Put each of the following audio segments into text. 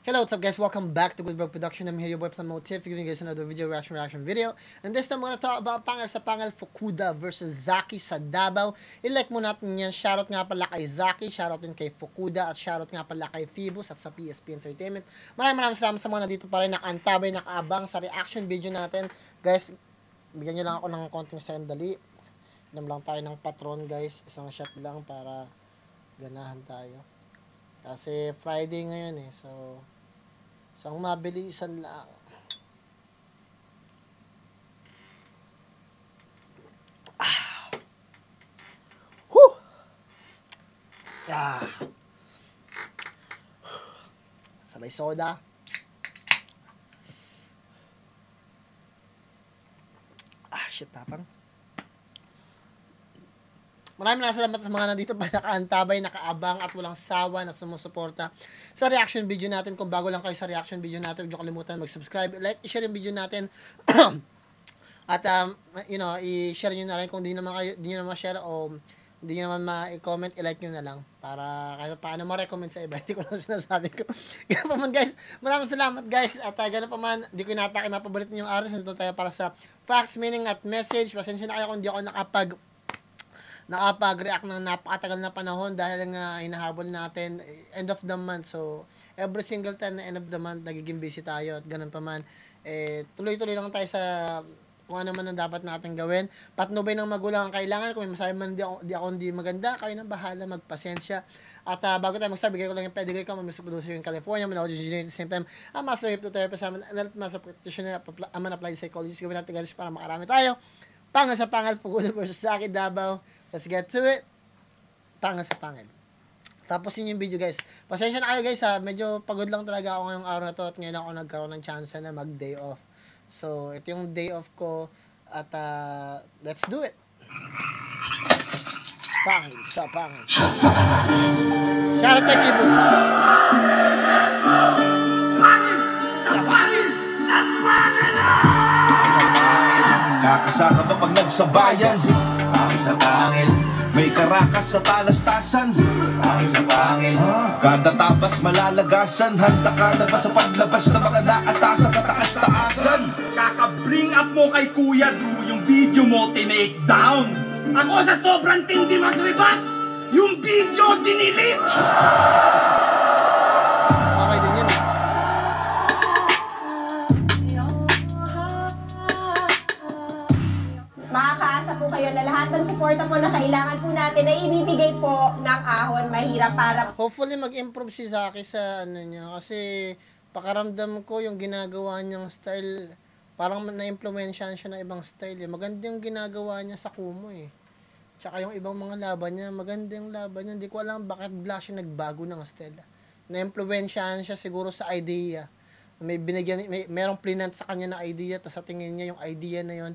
Hello, what's up guys? Welcome back to Goodbrook Production. I'm here, your boy Plamotif, giving you guys another video reaction video. And this time, we're gonna talk about Pangal sa Pangal Fukuda versus Zaki sa Davao. I-like mo natin yan. Shoutout nga pala kay Zaki, shoutout din kay Fukuda, at shoutout nga pala kay Phoebus at sa PSP Entertainment. Maraming salamat sa mga nandito pa rin, nakaantabay, nakaabang sa reaction video natin. Guys, bigyan nyo lang ako ng konting sandali. Inom lang tayo ng patron guys. Isang shot lang para ganahan tayo. Kasi Friday ngayon so isang mabilisan lang. Whew! Sabay soda. Shit, tapang. Maraming salamat sa mga nandito pa nakaantabay, nakaabang at walang sawa na sumusuporta sa reaction video natin. Kung bago lang kayo sa reaction video natin, huwag niyo kalimutan mag-subscribe, like, i-share yung video natin. At i-share niyo na rin kung di naman niyo naman share o hindi niyo naman ma-comment, i-like niyo na lang para kahit paano ma-recommend sa iba. Hindi ko lang sinasabi ko. Ganun pa man guys, maraming salamat guys. At ganun pa man, hindi ko inatake mapaborit niyo yung aras. Nandito tayo para sa facts, meaning at message. Pasensya na kayo kung hindi ako nakapag-react ng napakatagal na panahon dahil nga hinahabol natin end of the month. So, every single time na end of the month, nagiging busy tayo at ganun pa man. Tuloy-tuloy lang tayo sa kung ano man ang dapat natin gawin. Patnubay ng magulang ang kailangan. Kung may masabi man hindi maganda, kayo nang bahala, magpasensya. At bago tayo magsabi, bigay ko lang yung pedigree ko. Music producer in California, Manila, at the same time, master hypnotherapist, master practitioner, applied psychologist. Gawin natin guys para makarami tayo. Pangal sa Pangal Fukuda versus Zaki Davao. Let's get to it. Pangal sa Pangal. Tapos yun yung video guys. Pasensya na kayo guys medyo pagod lang talaga ako ngayong araw na to at ngayon ako nagkaroon ng chance na mag day off. So ito yung day off ko at let's do it. Pangal sa Pangal. Shoutout kay Phoebus. Pangal sa Pangal. Nakasaka ba pag nagsabayan? Pangil sa pangil. May karakas sa talastasan. Pangil sa pangil. Kada tapas malalagasan. Handa ka na ba sa paglabas na mga naatasan kataas-taasan? Kaka-bring up mo kay Kuya Drew yung video mo tinake down. Ako sa sobrang tindi mag-rebat, yung video dinilit. Okay din yun Makakaasa po kayo na lahat ng suporta po na kailangan po natin ay ibibigay po ng Ahon Mahirap para hopefully mag-improve si Zaki sa niya kasi pakaramdam ko yung ginagawa niyang style parang na-impluwensyahan siya ng ibang style Maganda yung ginagawa niya sa Kumu Tsaka yung ibang mga laban niya, maganda yung laban niya. Hindi ko alam bakit bigla siya nagbago ng style. Na-impluwensyahan siya siguro sa idea. Merong plinant sa kanya na idea, tapos sa tingin niya yung idea na yun,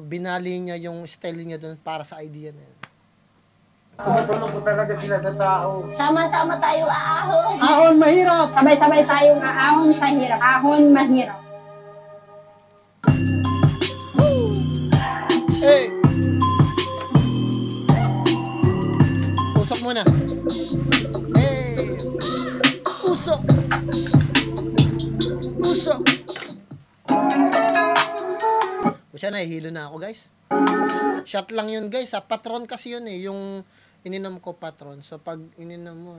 binali niya yung style niya doon para sa idea na yun. Tulong ko talaga sila sa tao. sama-sama tayo aahon. Ahon mahirap! Sabay-sabay tayong aahon sa hirap. Ahon mahirap. Hey! Usok muna. Hey! Usok! Usok! Siya nahihilo na ako guys. Shot lang yun guys Patron kasi yun yung ininom ko patron. So pag ininom mo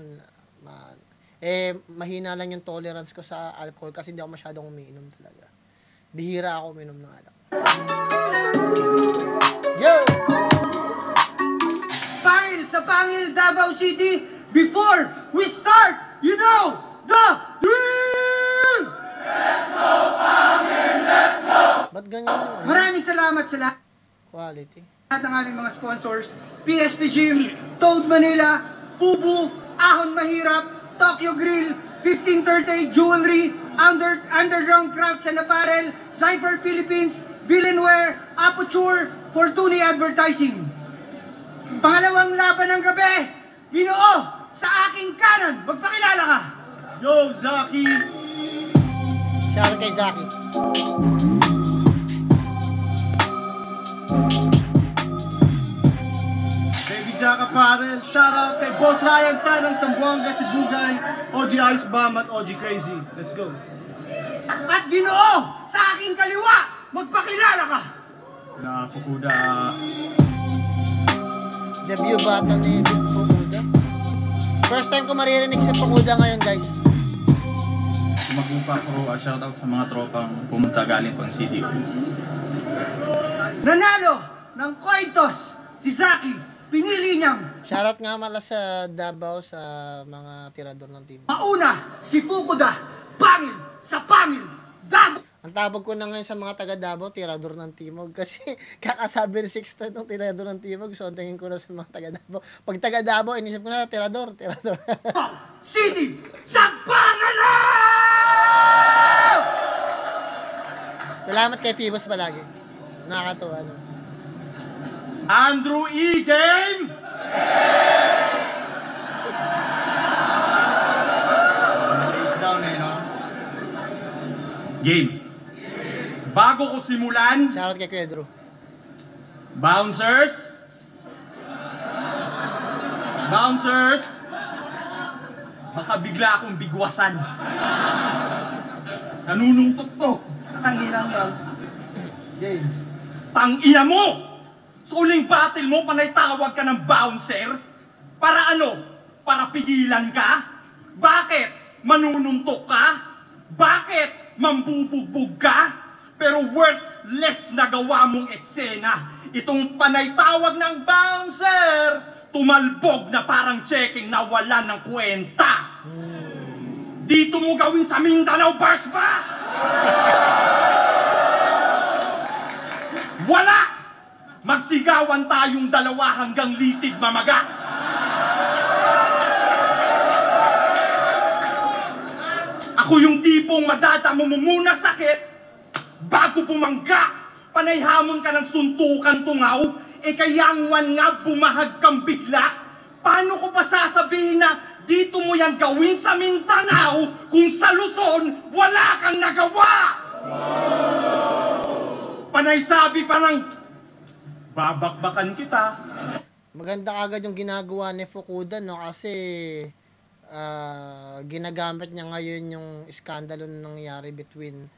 mahina lang yung tolerance ko sa alcohol kasi hindi ako masyadong umiinom talaga. Bihira ako uminom ng alak. Yo! Pangil sa Pangil, Davao City. Before we start, you know the drill! Let's go, Pangil! Let's go! Ba't ganyan yun? Maraming salamat sa lahat. Quality. Lahat ng aming mga sponsors, PSP Gym, Toad Manila, Fubu, Ahon Mahirap, Tokyo Grill, 1530 Jewelry, Underground Crafts and Apparel, Cypher Philippines, Villenware, Aputure, Fortuny Advertising. Pangalawang laban ng gabi, Ginoo, sa aking kanan, magpakilala ka. Yo, Zaki! Shoutout kay Zaki. Baby Jack Apparel. Shoutout kay Boss Ryan Tan ng Zamboanga, Sibugay, OG Ice Bomb at OG Crazy. Let's go. At Ginoo, sa aking kaliwa, magpakilala ka. Na Fukuda. Debut battle ni Big Fukuda. First time ko maririnig si Fukuda ngayon, guys. Magupa ko, shoutout sa mga tropang pumunta galing pang CDO. Nanalo ng Coitos, si Zaki, pinili niyang Shoutout nga mala sa Davao sa mga tirador ng team. mauna si Fukuda, pangil sa pangil, Davao. Ang tawag ko na ngayon sa mga taga Davao, tirador ng Timog. Kasi kakasabi ni Sixth ng tirador ng Timog. So, ang tingin ko na sa mga taga Davao. Pag taga Davao, inisip ko na, tirador. City sa Pangalo! Salamat kay Phoebus palagi. Nakakatuwa, no? Andrew E. Game! Down eh, no? Game. Bago ko simulan, Shoutout kay Kuya Drew. Bouncers! Bouncers! Baka bigla akong bigwasan. Nanunungtot to. Tanginang yan. Game. Tang-ina mo! Sa uling battle mo, panay tawag ka ng bouncer? Para ano? Para pigilan ka? Bakit? Manununtok ka? Bakit? Mambubugbog ka? Pero worthless na gawa mong eksena. Itong panay tawag ng bouncer, tumalbog na parang checking na wala ng kwenta. Dito mo gawin sa Mindanao Bars ba? Wala! Magsigawan tayong dalawa hanggang litig mamaga. Ako yung tipong madadamo mo muna sakit bago bumangga. Panay hamon ka ng suntukan tungaw, kayangwan nga bumahag kang bigla. Paano ko pa sasabihin na dito mo yan gawin sa Mindanao kung sa Luzon wala kang nagawa? Panay sabi pa ng babakbakan kita. Maganda agad yung ginagawa ni Fukuda, no? Kasi ginagamit niya ngayon yung iskandalo na nangyari between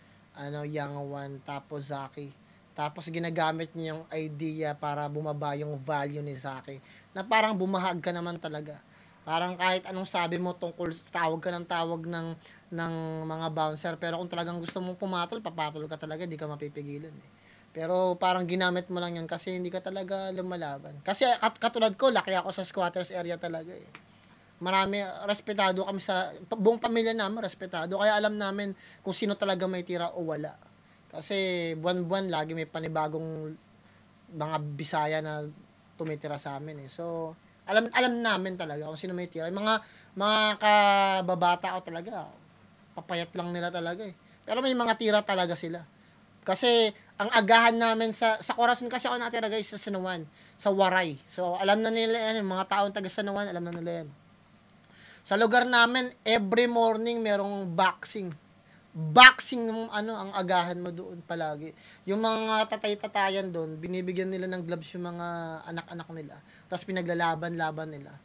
Yang Wan tapos Zaki. Tapos ginagamit niya yung idea para bumaba yung value ni Zaki. Na parang bumahag ka naman talaga. Parang kahit anong sabi mo tungkol, tawag ka ng tawag ng mga bouncer. Pero kung talagang gusto mong pumatol, papatol ka talaga, hindi ka mapipigilan eh. Pero parang ginamit mo lang yan kasi hindi ka talaga lumalaban. Kasi katulad ko, laki ako sa squatters area talaga eh. Marami, respetado kami sa, buong pamilya namin, respetado. Kaya alam namin kung sino talaga may tira o wala. Kasi buwan-buwan, lagi may panibagong mga Bisaya na tumitira sa amin eh. So, alam namin talaga kung sino may tira. Mga kababata ko talaga, papayat lang nila talaga eh. Pero may mga tira talaga sila. Kasi, ang agahan namin sa Corazon kasi ako natira guys, sa San Juan, sa Waray. So, alam na nila yan, mga taong taga San Juan, alam na nila yan. Sa lugar namin, every morning merong boxing. Boxing ang agahan mo doon palagi. Yung mga tatay-tatayan doon, binibigyan nila ng gloves yung mga anak-anak nila. Tapos pinaglalaban-laban nila.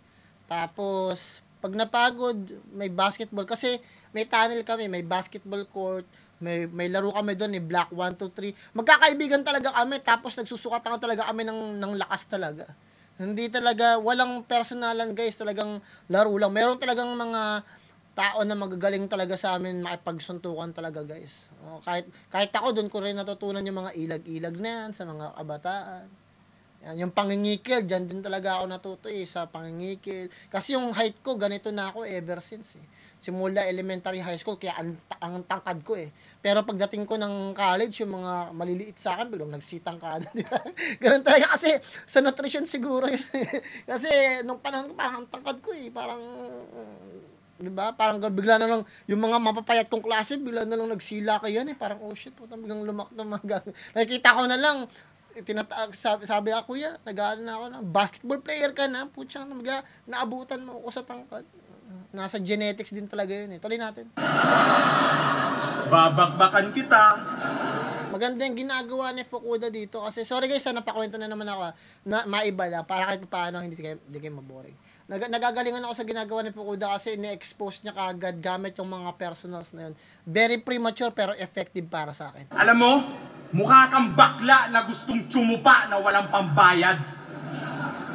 Tapos, pag napagod, may basketball. Kasi may tunnel kami, may basketball court, may laro kami doon, may block 1, 2, 3. Magkakaibigan talaga kami, tapos nagsusukatan talaga kami ng lakas talaga. Hindi talaga, walang personalan guys, talagang laro lang. Meron talagang mga tao na magagaling talaga sa amin, makipagsuntukan talaga guys. Kahit ako, doon ko rin natutunan yung mga ilag-ilag na yan, sa mga kabataan. Yan, yung pangingikil, dyan din talaga ako natuto sa pangingikil. Kasi yung height ko, ganito na ako ever since eh. Simula elementary high school, kaya ang tangkad ko eh. Pero pagdating ko ng college, yung mga maliliit sa akin, biglang nagsitang ka. Ganun talaga kasi sa nutrition siguro yun. Kasi nung panahon ko, parang ang tangkad ko eh. Parang, di ba? Parang bigla na lang, yung mga mapapayat kong klase, bigla na lang nagsila ka yan eh. Parang, oh shit, biglang lumakto mga nakikita ko na lang, sabi ako, kuya, nag-aaral na ako na, basketball player ka na, putsang naabutan mo ako sa tangkad. Nasa genetics din talaga yun eh. Tuloy natin. Babakbakan kita. Maganda yung ginagawa ni Fukuda dito kasi sorry guys, napakwento na naman ako na maiba lang para kahit paano hindi kayo maboring. Nagagalingan ako sa ginagawa ni Fukuda kasi ni-expose niya kaagad gamit yung mga personals na yun. Very premature pero effective para sa akin. Alam mo, mukha kang bakla na gustong tsumupa na walang pambayad.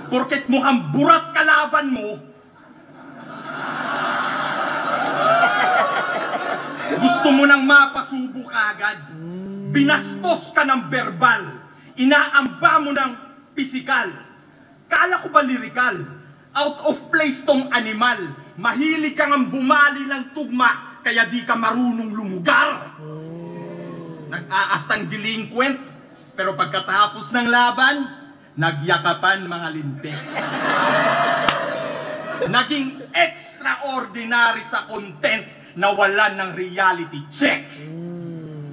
Porket mukhang burat kalaban mo, gusto mo nang mapasubo agad. Binastos ka ng verbal. Inaamba mo ng pisikal. Kala ko ba lirikal? Out of place tong animal. Mahilig ka ngang bumali ng tugma, kaya di ka marunong lumugar. Nag-aastang delinquent, pero pagkatapos ng laban, nagyakapan mga lintik. Naging extraordinary sa content na wala ng reality check.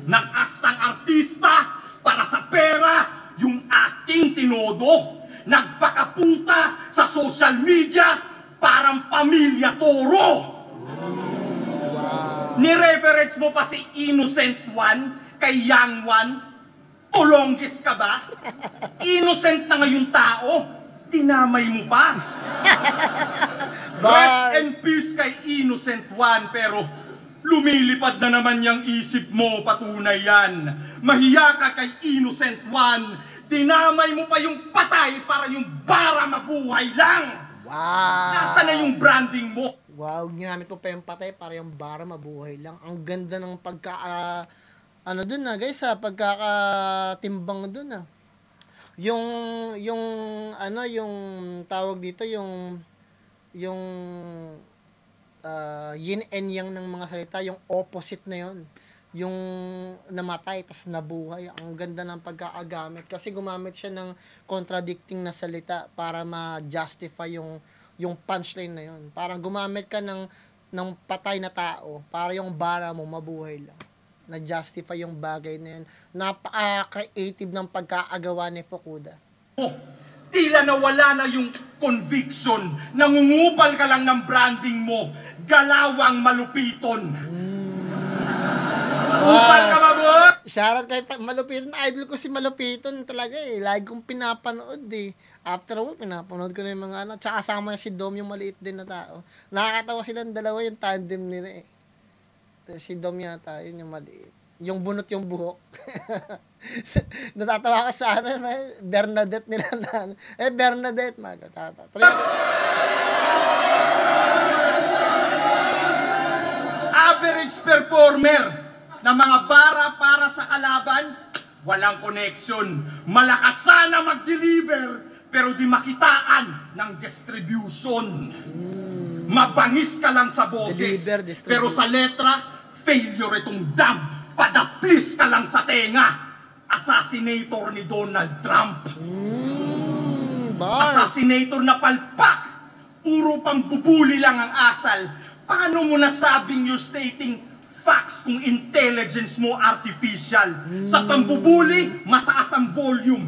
Nag-astang artista para sa pera yung acting tinodo. Nagpakapunta sa social media parang pamilya toro. Ni-reference mo pa si Innocent One kay Young One. Tulonggis ka ba? Innocent na ngayon tao, dinamay mo pa. Rest in peace kay Innocent One, pero lumilipad na naman yung isip mo, patunay yan. Mahiya ka kay Innocent One, dinamay mo pa yung patay para yung bara mabuhay lang. Wow! Nasa na yung branding mo? Wow, ginamit mo pa yung patay para yung bara mabuhay lang. Ang ganda ng ano dun na guys pagkakatimbang dun na. Yung tawag dito yung yin and yang ng mga salita, yung opposite na yon, yung namatay tas nabuhay. Ang ganda ng pagkakagamit kasi gumamit siya ng contradicting na salita para ma-justify yung punchline na yon. Parang gumamit ka ng patay na tao para yung bara mo mabuhay lang. Na-justify yung bagay na yun. Napaka-creative ng pagkaagawa ni Fukuda. Tila nawala na yung conviction. Nangungupal ka lang ng branding mo. Galawang malupiton. Upal ka ba, bo? Shoutout kay Malupiton. Idol ko si Malupiton talaga eh. Lagi kong pinapanood eh. After all, pinapanood ko na yung mga Tsaka kasama si Dom, yung maliit din na tao. Nakakatawa silang dalawa yung tandem nila eh. Si Dom yata, yun yung maliit. Yung bunot yung buhok. Natatawa ka sa Bernadette nila na. Bernadette, magatata. Average performer na mga bara para sa kalaban, walang connection. Malakas sana mag-deliver, pero di makitaan ng distribution. Mabangis ka lang sa boses, pero sa letra, failure itong dam. Padaplis ka lang sa tenga. Assassinator ni Donald Trump. Assassinator na palpak. Puro pambubuli lang ang asal. Paano mo nasabing you're stating facts kung intelligence mo artificial? Sa pambubuli, mataas ang volume.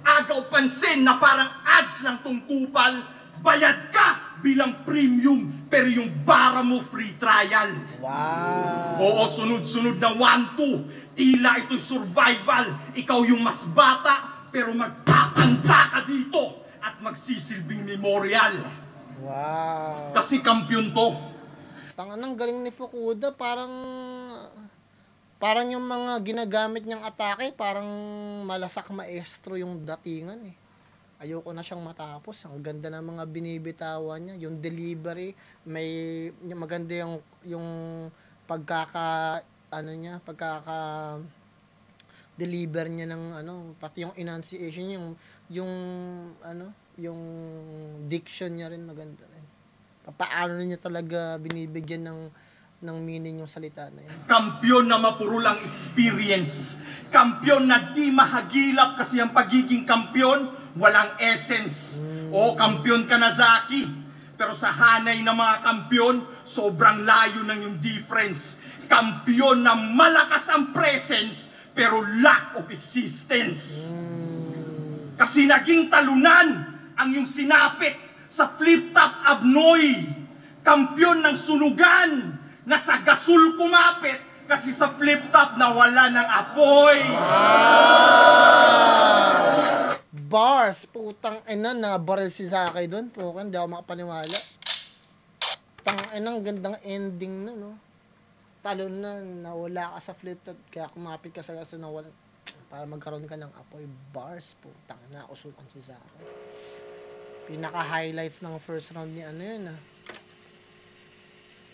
Agaw pansin na parang ads lang tungkupal. Bayad ka bilang premium, pero yung bara mo free trial. Wow! Oo, sunod-sunod na 1-2. Tila ito'y survival. Ikaw yung mas bata, pero magtatanda ka dito at magsisilbing memorial. Wow! Kasi kampiyon to. Tanganang galing ni Fukuda, parang yung mga ginagamit niyang atake, parang malasak maestro yung datingan eh. Ayoko na siyang matapos. Ang ganda ng mga binibitawan niya. Yung delivery, maganda yung pagkaka-deliver niya ng pati yung enunciation, yung diction niya rin maganda rin. Paano niya talaga binibigyan ng meaning yung salita na yan. Kampiyon na mapuro lang experience. Kampiyon na di mahagilap kasi ang pagiging kampiyon, walang essence. O kampiyon ka na, Zaki. Pero sa hanay ng mga kampiyon, sobrang layo ng yung difference. Kampiyon na malakas ang presence, pero lack of existence. Kasi naging talunan ang yung sinapit sa flip-top abnoy. Kampiyon ng sunugan na sa gasol kumapit, Kasi sa flip top nawala ng apoy. Bars, putang ina, nabaril si Zaki doon. Pukan, hindi ako makapaniwala. Tang inang gandang ending na, no? Talon na, nawala ka sa flip top, kaya kumapit ka sa nawala para magkaroon ka ng apoy. Bars, putang na, usukan si Zaki. Pinaka-highlights ng first round ni ano yun,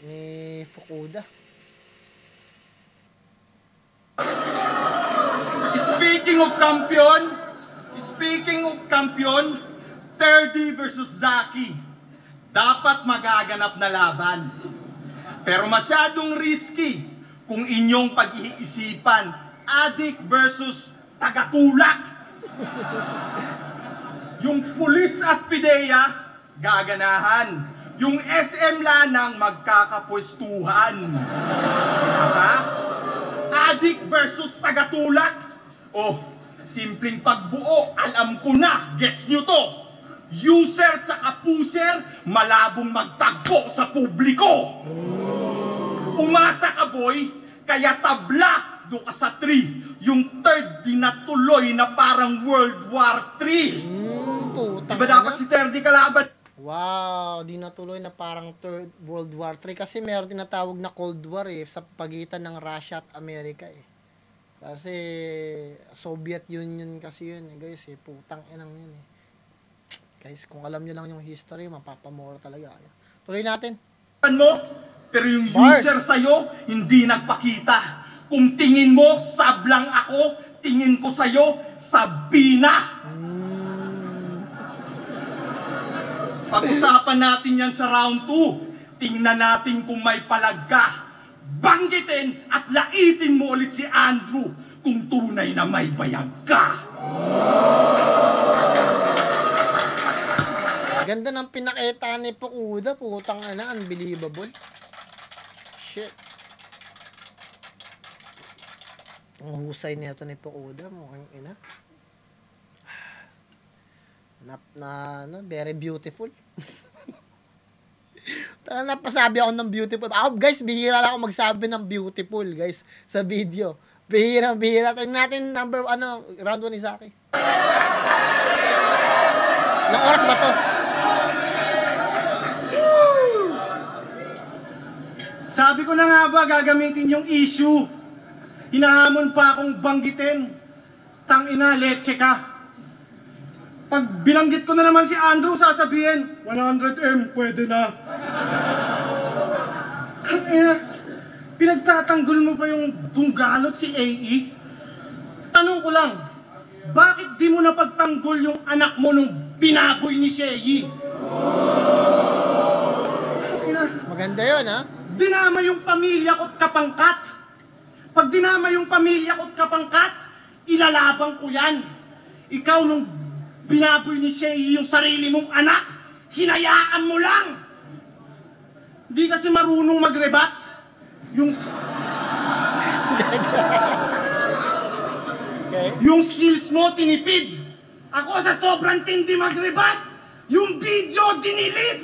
ni Fukuda. Speaking of kampiyon, Terdy versus Zaki. Dapat magaganap na laban. Pero masyadong risky kung inyong pag-iisipan, adik versus tagatulak. Yung pulis at pideya, gaganahan. Yung SM Lanang, magkakapwestuhan. Diba? Adik versus tagatulak. Oh, simpleng pagbuo, alam ko na, gets nyo to. User tsaka pusher, malabong magtagpo sa publiko. Umasa ka boy, kaya tabla, do ka sa 3. Yung third, di natuloy na parang World War 3. Putang Diba dapat si Terdy kalaban? Wow, di natuloy na parang Third World War 3 kasi meron tinatawag na Cold War sa pagitan ng Russia at Amerika Kasi Soviet Union kasi yun guys putang inang yun Guys, kung alam nyo lang yung history, mapapamura talaga kayo. Tuloy natin. Mo, pero yung Bars. user sa'yo, hindi nagpakita. Kung tingin mo, sablang ako, tingin ko sa'yo, sabina. Pag-usapan natin yan sa round 2. Tingnan natin kung may palag ka. Banggitin at laitin mo ulit si Andrew kung tunay na may bayag ka. Ganda ng pinakita ni Fukuda, putang ina, unbelievable. Shit. Ang husay nito ni Fukuda, mukhang ina. Very beautiful. Napasabi ako ng beautiful. Ako guys, bihira lang ako magsabi ng beautiful guys sa video. Bihira. Tingnan natin round 1 ni Zaki. Ilang oras ba to? Sabi ko na nga ba, gagamitin yung issue. Hinahamon pa akong banggitin. Tangina, leche ka. Pag binanggit ko na naman si Andrew, sasabihin, 100M, pwede na. Tangina, pinagtatanggol mo pa yung dunggalot si AE? Tanong ko lang, bakit di mo napagtanggol yung anak mo nung binaboy ni Shei? Maganda yun, ha? Dinama yung pamilya ko't kapangkat. Pag dinama yung pamilya ko't kapangkat, ilalabang ko yan. Ikaw nung binaboy ni Shei yung sarili mong anak, hinayaan mo lang. Di kasi marunong mag-rebat. Yung skills mo tinipid. Ako sa sobrang tindi mag-rebat, yung video dinilit.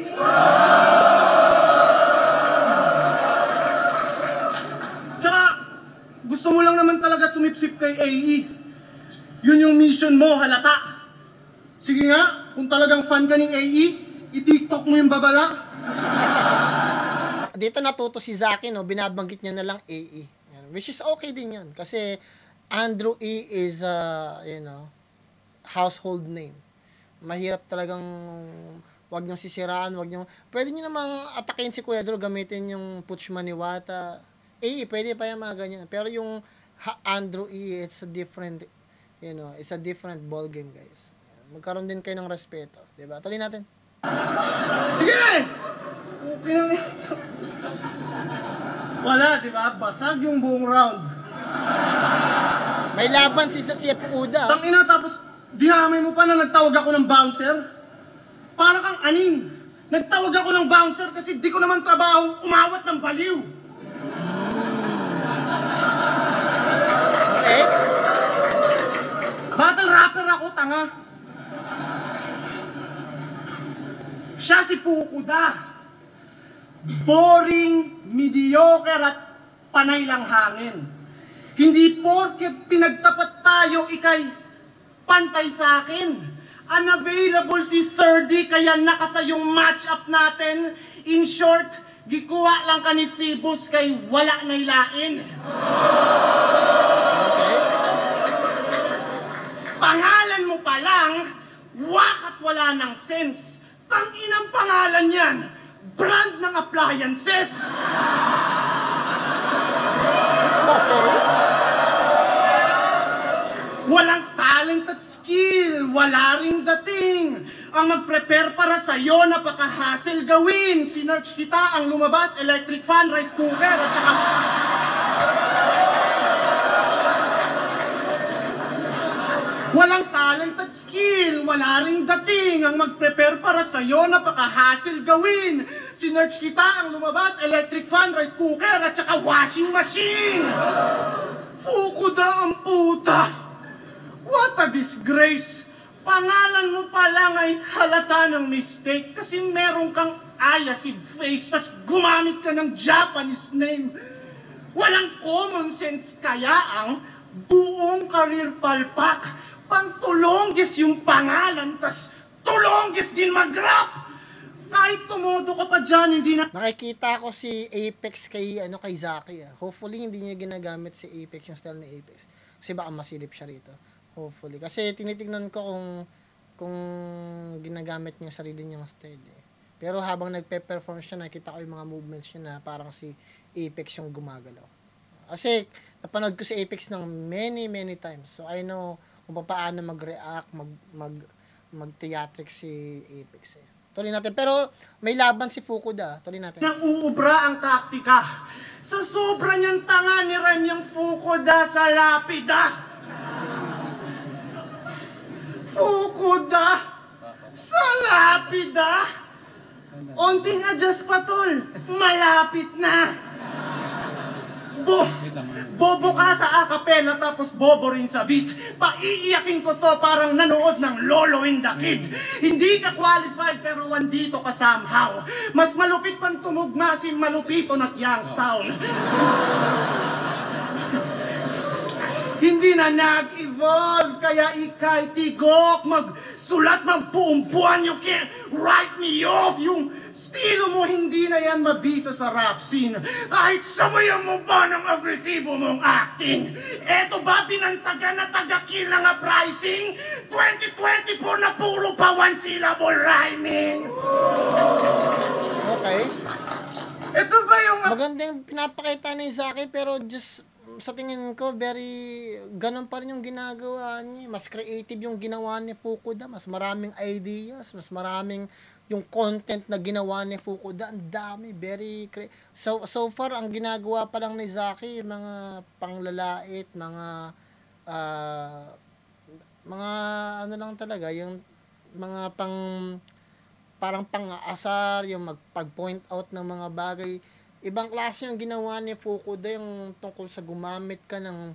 Tsaka, gusto mo lang naman talaga sumipsip kay AE. Yun yung mission mo, halata. Sige nga, kung talagang fan ka ng AE, i-TikTok mo yung babala. Dito natuto si Zaki, binabanggit niya na lang AE. Which is okay din yan. Kasi Andrew E is, household name. Mahirap talagang wag niyong sisiraan, pwede niyo namang atakin si Kuya Drew, gamitin yung Puchman ni Wata. Pwede pa yung mga ganyan. Pero yung Andrew E, it's a different, it's a different ball game, guys. Magkaroon din kayo ng respeto. Diba? Tuloy natin. Sige! Okay lang ito. Wala, di ba? Basag yung buong round. May laban si Fukuda. Tangina, tapos dinamay mo pa na nagtawag ako ng bouncer? Para kang aning. Nagtawag ako ng bouncer kasi di ko naman trabaho umawat ng baliw. Okay. Battle rapper ako, tanga. Siya si Fukuda. Boring, mediocre at panay lang hangin. Hindi porke pinagtapat tayo, ikay pantay sa akin. Unavailable si 30, kaya nakasa yung match-up natin. In short, gikuha lang ka ni Phoebus kay wala na ilain. Okay. Pangalan mo pa lang, wakat wala ng sense. Tangin ang pangalan yan, brand ng appliances. Walang talent at skill, wala ring dating. Ang mag-prepare para sa'yo, napaka-hassle gawin. Sinerch kita, ang lumabas, electric fan, rice cooker, at saka... Walang talent at skill, wala ring dating. Ang mag-prepare para sa'yo, napaka-hassle gawin. Sinerch kita, ang lumabas, electric fan, rice cooker, at saka washing machine. Fukuda ang puta. What a disgrace! Pangalan mo pa lang ay halata ng mistake kasi meron kang acid face tas gumamit ka ng Japanese name. Walang common sense kaya ang buong career palpak. Pantulongis yung pangalan tas tulongis din mag-rap. Kahit tumodo ka pa dyan, hindi na... Nakikita ko si Apex kay Zaki. Hopefully hindi niya ginagamit si Apex yung style ni Apex. Kasi baka masilip siya rito. Hopefully. Kasi tinitingnan ko kung ginagamit niya sarili niyang style. Pero habang nagpe-perform siya, nakita ko yung mga movements niya na parang si Apex yung gumagalaw. Kasi napanood ko si Apex ng many times. So I know kung paano mag-react, mag-theatrics si Apex. Tuloy natin. Pero may laban si Fukuda. Tuloy natin. Nang uubra ang taktika. Sa sobra niyang tanga ni Rem yung Fukuda sa lapida. Fukuda sa lapida. Onting adjust pa tol. Malapit na. Bobo ka sa acapella tapos bobo rin sa beat. Paiiyakin ko to parang nanood ng Lolo and the Kid. Hindi ka qualified pero wandito ka somehow. Mas malupit pang tumugma si Malupito na Youngstown. Hindi na nag-evolve, kaya ikay tigok, magsulat, magpuumpuan, you can't write me off. Yung estilo mo, hindi na yan mabisa sa rap scene. Kahit sabayan mo ba ng agresibo mong acting? Eto ba binansagan na taga-kill ng pricing? 2024 na puro pa one-syllable rhyming. Okay. Ito ba yung... Magandang pinapakita ni Zaki pero just sa tingin ko, ganun pa rin yung ginagawa niya. Mas creative yung ginawa ni Fukuda. Mas maraming ideas. Mas maraming yung content na ginawa ni Fukuda. Ang dami. So far, ang ginagawa pa lang ni Zaki, mga panglalait, mga ano lang talaga, yung mga parang pang-aasar, yung magpag-point out ng mga bagay. Ibang klase yung ginawa ni Fukuda, yung tungkol sa gumamit ka ng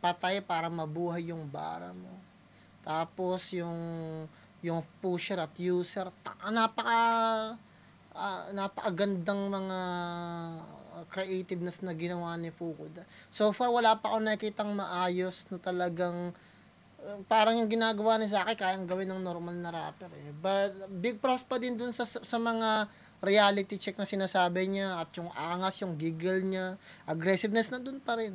patay para mabuhay yung bara mo. Tapos yung pusher at user, napakagandang mga creativeness na ginawa ni Fukuda. So far, wala pa akong nakitang maayos na talagang parang yung ginagawa ni Zaki kayang gawin ng normal na rapper. But big props pa din dun sa mga reality check na sinasabi niya at yung angas, yung giggle niya, aggressiveness na dun pa rin.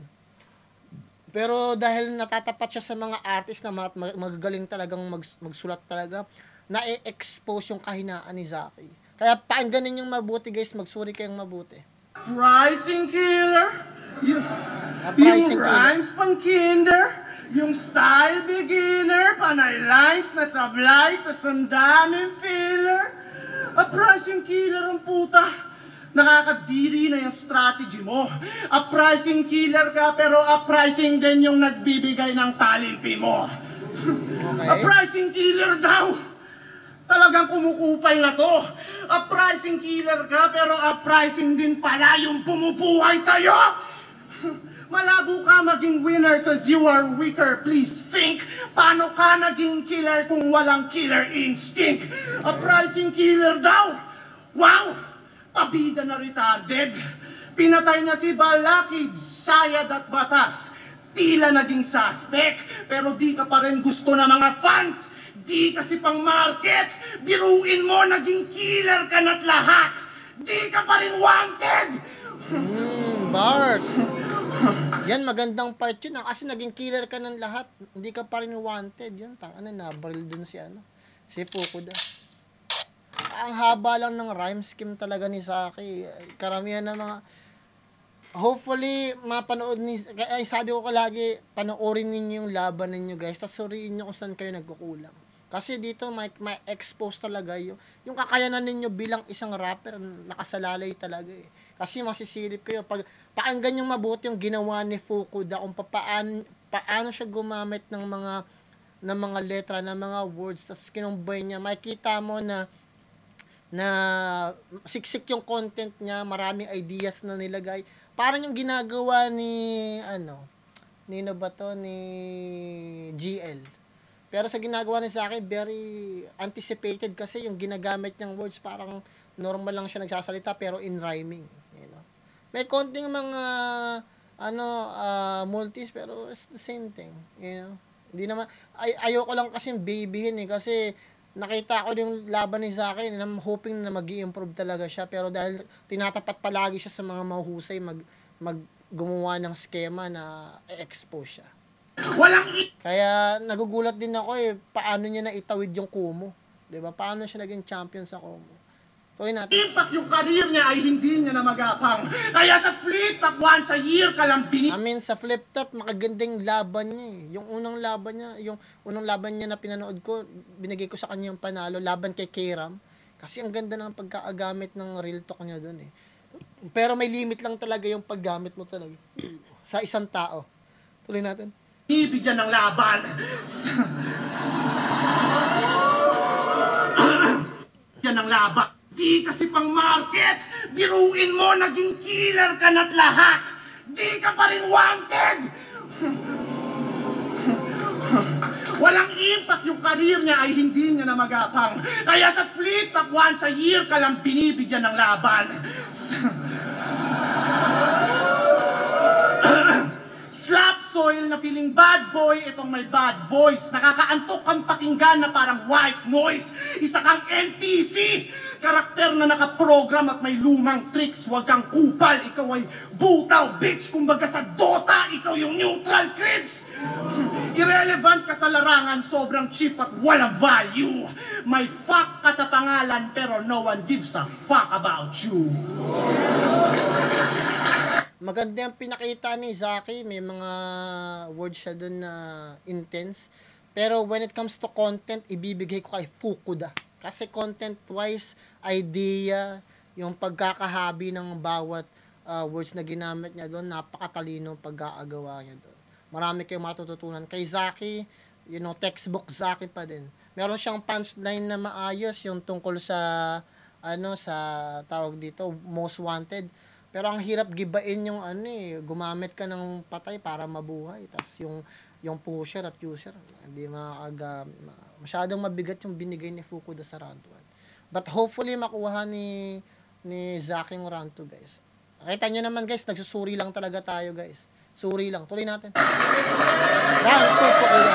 Pero dahil natatapat siya sa mga artist na magagaling talagang magsulat talaga, na-expose yung kahinaan ni Zaki. Kaya pakinggan ninyong mabuti guys, magsuri kayong mabuti. Pricing killer? Yung rhymes pang kinder? Yung style beginner, panay lines na sablay, tas ang daming filler. A pricing killer ang puta. Nakakadiri na yung strategy mo. A pricing killer ka, pero a pricing din yung nagbibigay ng talent fee mo. Okay. A pricing killer daw. Talagang kumukupay na to. A pricing killer ka, pero a pricing din pala yung pumupuhay sa'yo. Malabo ka maging winner cause you are weaker. Please think, paano ka naging killer kung walang killer instinct? A pricing killer daw. Wow! Pabida na retarded. Pinatay niya si Balakid, Sayad at Batas. Tila naging suspect, pero di ka pa rin gusto ng mga fans. Di kasi pang market. Biruin mo, naging killer ka na't lahat. Di ka pa rin wanted. Bars. Yan, magandang part yun. Kasi naging killer ka ng lahat. Hindi ka pa rin wanted. Yan, nabaril dun si Fukuda. Ang haba lang ng rhyme scheme talaga ni Saki. Karamihan ng mga... Hopefully, mapanood ni... Ay, sabi ko lagi, panoorin ninyo yung laban ninyo, guys. Tapos suriin nyo kung saan kayo nagkukulang. Kasi dito, may expose talaga yung kakayanan ninyo bilang isang rapper, nakasalalay talaga eh. Kasi masisilip kayo. Pag pakinggan yung mabuti yung ginawa ni Fukuda, kung paano siya gumamit ng mga letra, ng mga words, tapos kinumbay niya, makikita mo na siksik yung content niya, maraming ideas na nilagay. Parang yung ginagawa ni GL. Pero sa ginagawa niya sa akin, very anticipated kasi yung ginagamit niyang words, parang normal lang siya nagsasalita pero in rhyming. You know? May konting mga multis pero it's the same thing. You know? Hindi naman, ayoko lang kasi babyhin kasi nakita ko yung laban ni Zaki, I'm hoping na mag-i-improve talaga siya, pero dahil tinatapat palagi siya sa mga mahuhusay, gumawa ng skema na i-expose siya. Kaya nagugulat din ako paano niya na itawid yung Kumu. 'Di ba? Paano siya naging champion sa Kumu? Tuloy natin. Impact yung career niya ay hindi niya na magapang. Kaya sa flip top once a year ka lang sa flip top makagandang laban niya eh. Yung unang laban niya na pinanood ko, binigay ko sa kanya yung panalo, laban kay K-Ram. Kasi ang ganda ng pagkakagamit ng real talk niya doon eh. Pero may limit lang talaga yung paggamit mo talaga sa isang tao. Tuloy natin. Ibigyan ng laban. Yan ang laban. Di kasi pang market. Biruin mo, naging killer ka na't lahat. Di ka pa rin wanted. Walang impact yung career niya ay hindi niya na magapang. Kaya sa flip top once a year ka lang binibigyan ng laban. Slap soil na feeling bad boy, itong may bad voice. Nakakaantok kang pakinggan na parang white noise. Isa kang NPC. Karakter na nakaprogram at may lumang tricks. Huwag kang kupal, ikaw ay butaw, bitch. Kumbaga sa Dota, ikaw yung neutral clips. Irrelevant ka sa larangan, sobrang cheap at walang value. May fuck ka sa pangalan, pero no one gives a fuck about you. Maganda yung pinakita ni Zaki, may mga words siya dun na intense. Pero when it comes to content, ibibigay ko kay Fukuda. Kasi content-wise, idea, yung pagkakahabi ng bawat words na ginamit niya doon, napakatalino pagkakagawa niya doon. Marami kayong matututunan. Kay Zaki, textbook Zaki pa din. Meron siyang punchline na maayos, yung tungkol sa, sa tawag dito, most wanted. Pero ang hirap gibain yung gumamit ka ng patay para mabuhay. Tapos yung pusher at user, hindi masyadong mabigat yung binigay ni Fukuda sa round 1. But hopefully makuha ni Zaki yung round 2, guys. Nakita nyo naman, guys, nagsusuri lang talaga tayo, guys. Suri lang. Tuloy natin. Round 2 Fukuda.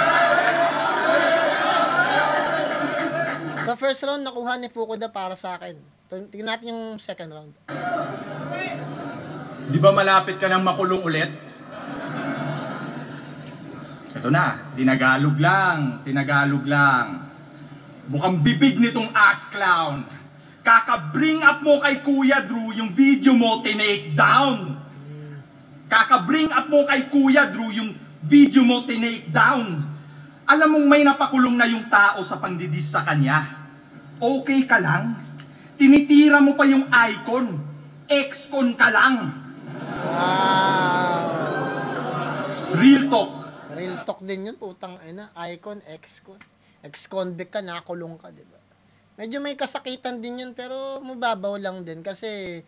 Sa first round, nakuha ni Fukuda para sa akin. Tingnan natin yung second round. Di ba malapit ka nang makulong ulit? Ito na, tinagalog lang. Mukhang bibig nitong ass clown. Kaka-bring up mo kay Kuya Drew yung video mo tinake down. Alam mong may napakulong na yung tao sa pangdidis sa kanya. Okay ka lang? Tinitira mo pa yung icon. Ex-con ka lang. Wow. Real talk. Real talk din yun, putang ina. Icon, ex-con. Ex-convict ka, nakulong ka, diba? Medyo may kasakitan din yun, pero mababaw lang din. Kasi,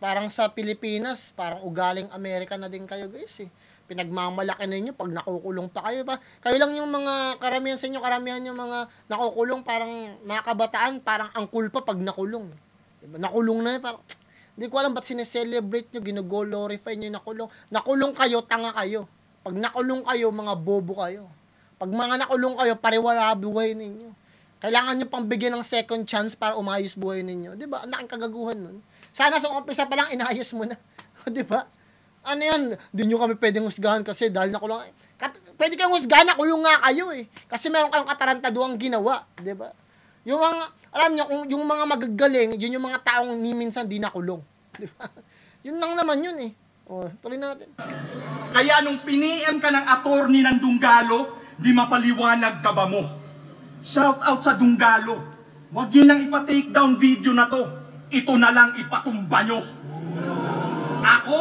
parang sa Pilipinas, parang ugaling Amerika na din kayo, guys, eh. Pinagmamalaki ninyo pag nakukulong pa kayo. Kayo lang yung mga karamihan sa inyo, karamihan yung mga nakukulong, parang mga kabataan, parang ang cool pa pag nakulong. Diba? Nakulong na yun, parang Hindi ko alam ba't sineselebrate nyo, ginogolorify nyo yung nakulong. Nakulong kayo, tanga kayo. Pag nakulong kayo, mga bobo kayo. Pag mga nakulong kayo, pariwala buhay ninyo. Kailangan nyo pang bigyan ng second chance para umayos buhay ninyo. Di ba? Ang laking kagaguhan nun. Sana sa umpisa pa lang, inayos mo na. Di ba? Ano yan? Di nyo kami pwedeng husgahan kasi dahil nakulong. Pwede kayong husgahan, nakulong nga kayo eh. Kasi meron kayong katarantaduang ginawa. Di ba? Yung mga, alam nyo, yung mga magagaling, yun yung mga taong minsan di nakulong. Di ba? Yun lang naman yun eh. O, tuloy natin. Kaya nung piniem ka ng attorney ng Dunggalo, di mapaliwanag ka ba mo? Shout out sa Dunggalo. Huwag yun lang ipa-take down video na to. Ito na lang ipatumba nyo. Ako,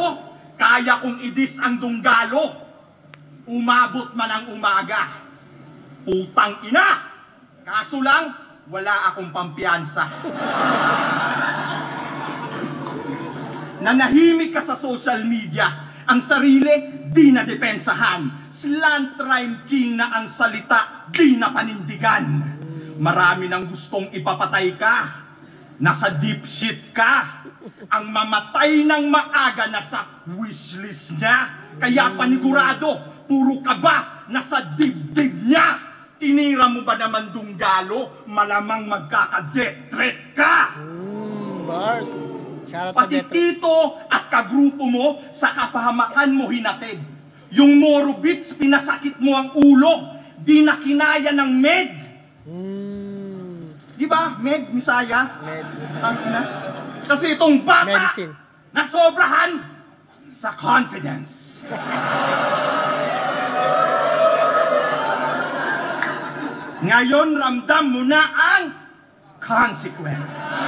kaya kong idis ang Dunggalo. Umabot man ang umaga. Putang ina! Kaso lang, wala akong pampiyansa. Nanahimik ka sa social media. Ang sarili, di na depensahan. Slant rhyme king na ang salita, di na panindigan. Marami nang gustong ipapatay ka. Nasa deep shit ka. Ang mamatay ng maaga nasa wishlist niya. Kaya panigurado, puro kaba nasa dibdib niya. Tinira mo ba naman Dunggalo? Malamang magkaka-death ka! Bars. Shoutout sa Pati Death. tito at kagrupo mo sa kapahamakan mo hinatid. Yung Moro Beats, pinasakit mo ang ulo. Di na kinaya ng med. Di ba? Med, Misaya? Med, Misaya. Tangina. Kasi itong bata, Medicine. nasobrahan sa confidence. Ngayon, ramdam mo na ang consequence.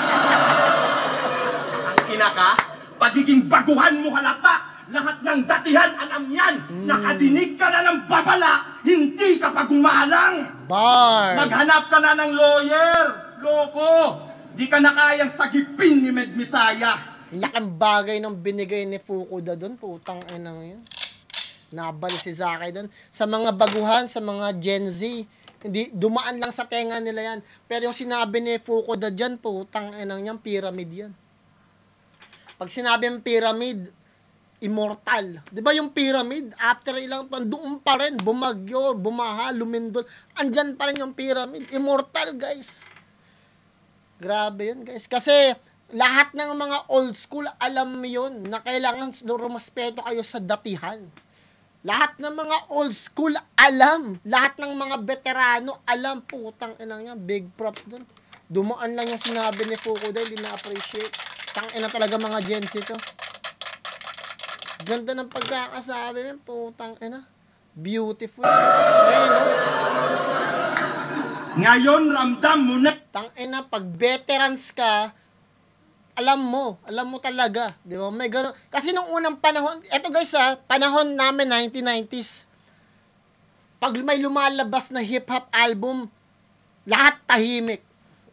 Ang ina ka, pagiging baguhan mo halata. Lahat ng datihan, alam yan. Nakadinig ka na ng babala, hindi ka pa gumalang. Bars. Maghanap ka na ng lawyer. Loko. Di ka na kayang sagipin ni Med Misaya. Laking bagay ng binigay ni Fukuda doon. Putang inang yun. Nabali si Zaki doon. Sa mga baguhan, sa mga Gen Z, hindi, dumaan lang sa tenga nila yan. Pero yung sinabi ni Fukuda dyan, putang inang yan, pyramid yan. Pag sinabi yung pyramid, immortal. Di ba yung pyramid, after ilang pan, doon pa rin, bumagyo, bumaha, lumindol, andyan pa rin yung pyramid. Immortal, guys. Grabe yun, guys. Kasi, lahat ng mga old school, alam mo yun, na kailangan rumaspeto kayo sa datihan. Lahat ng mga old school, alam. Lahat ng mga veterano, alam. Putang inang yan, big props dun. Dumaan lang yung sinabi ni Fukuda, hindi na-appreciate. Tang ina talaga mga Gen Z to. Ganda ng pagkakasabi niya, putang ina. Beautiful. Ayun, no? Ngayon, ramdam mo na. Tang ina, pag veterans ka, alam mo talaga, di ba? May gano'n. Kasi nung unang panahon, eto guys panahon namin 1990s. Pag may lumalabas na hip-hop album, lahat tahimik.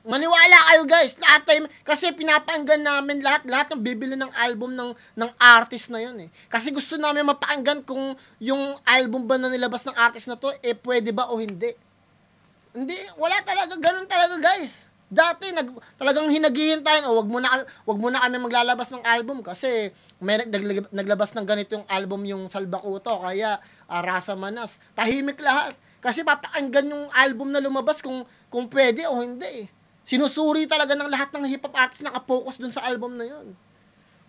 Maniwala kayo guys, lahat tahimik. Kasi pinapakinggan namin lahat ng bibili ng album ng artist na yun eh. Kasi gusto namin mapakinggan kung yung album ba na nilabas ng artist na to, pwede ba o hindi. Hindi, wala talaga, ganun talaga guys. Dati talagang hinaghihintay, wag mo na kami maglalabas ng album kasi may naglabas ng ganito yung album yung Salbakuto kaya Rasa Manas. Tahimik lahat. Kasi papakinggan yung album na lumabas kung pwede o hindi. Sinusuri talaga ng lahat ng hip hop artists naka-focus dun sa album na yun.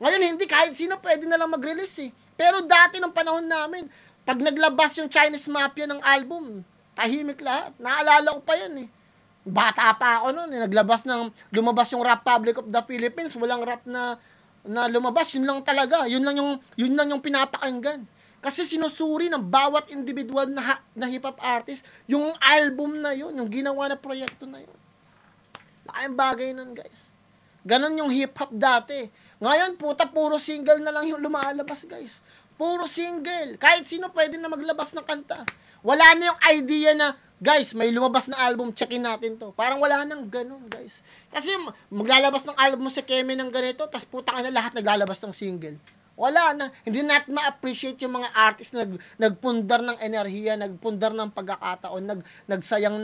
Ngayon hindi, kahit sino pwede na lang mag-release eh. Pero dati ng panahon namin, pag naglabas yung Chinese Mafia ng album, tahimik lahat. Naalala ko pa yun eh. Bata pa ako noon, lumabas yung Republic of the Philippines, walang rap na lumabas, yun lang talaga, yun lang yung pinapakinggan. Kasi sinusuri ng bawat individual na hip hop artist yung album na yun, yung ginawa na proyekto na yun. Laking bagay nun, guys. Ganon yung hip hop dati. Ngayon, puro single na lang yung lumalabas, guys. Puro single. Kahit sino pwede na maglabas ng kanta. Wala na yung idea na, guys, may lumabas na album, checkin natin to. Parang wala nang ganun, guys. Kasi maglalabas ng album si Kemi ng ganito, tas putang na lahat naglalabas ng single. Wala na. Hindi natin ma-appreciate yung mga artist na nagpundar ng enerhiya, nagpundar ng pagkakataon, nagsayang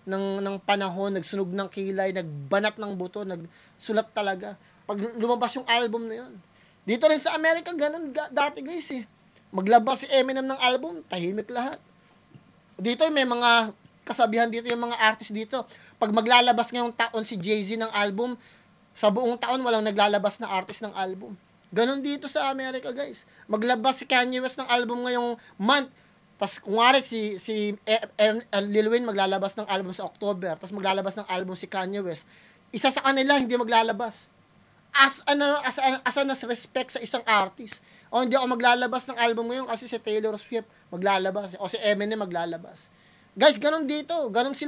ng panahon, nagsunog ng kilay, nagbanat ng buto, nagsulat talaga. Pag lumabas yung album na yun. Dito rin sa Amerika, ganun dati guys eh. Maglabas si Eminem ng album, tahimik lahat. Dito may mga kasabihan dito yung mga artist dito. Pag maglalabas ngayong taon si Jay-Z ng album, sa buong taon walang naglalabas na artist ng album. Ganon dito sa Amerika guys. Maglabas si Kanye West ng album ngayong month. Tapos kunwari si Lil Wayne maglalabas ng album sa October. Tapos maglalabas ng album si Kanye West. Isa sa kanila hindi maglalabas. As respect sa isang artist. O hindi ako maglalabas ng album ngayon kasi si Taylor Swift maglalabas. O si Eminem maglalabas. Guys, ganun dito. Ganun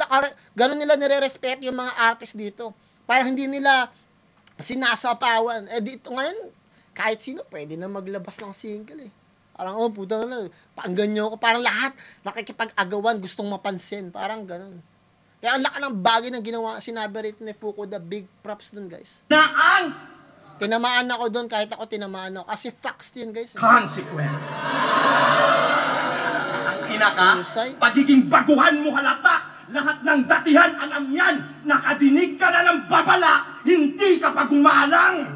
nila nire-respect yung mga artist dito. Para hindi nila sinasapawan. Dito ngayon, kahit sino pwede na maglabas ng single eh. Parang, puta na, paanggan nyo ako. Parang lahat nakikipag-agawan, gustong mapansin. Parang ganun. Kaya ang laki ng bagay na ginawa, sinabi rito ni Fukuda, big props dun guys. Tinamaan ako doon, kahit ako tinamaan ako. Kasi facts yun, guys. Consequence. Ang pagiging baguhan mo halata. Lahat ng datihan, alam yan. Nakadinig ka na ng babala, hindi ka pa gumalang.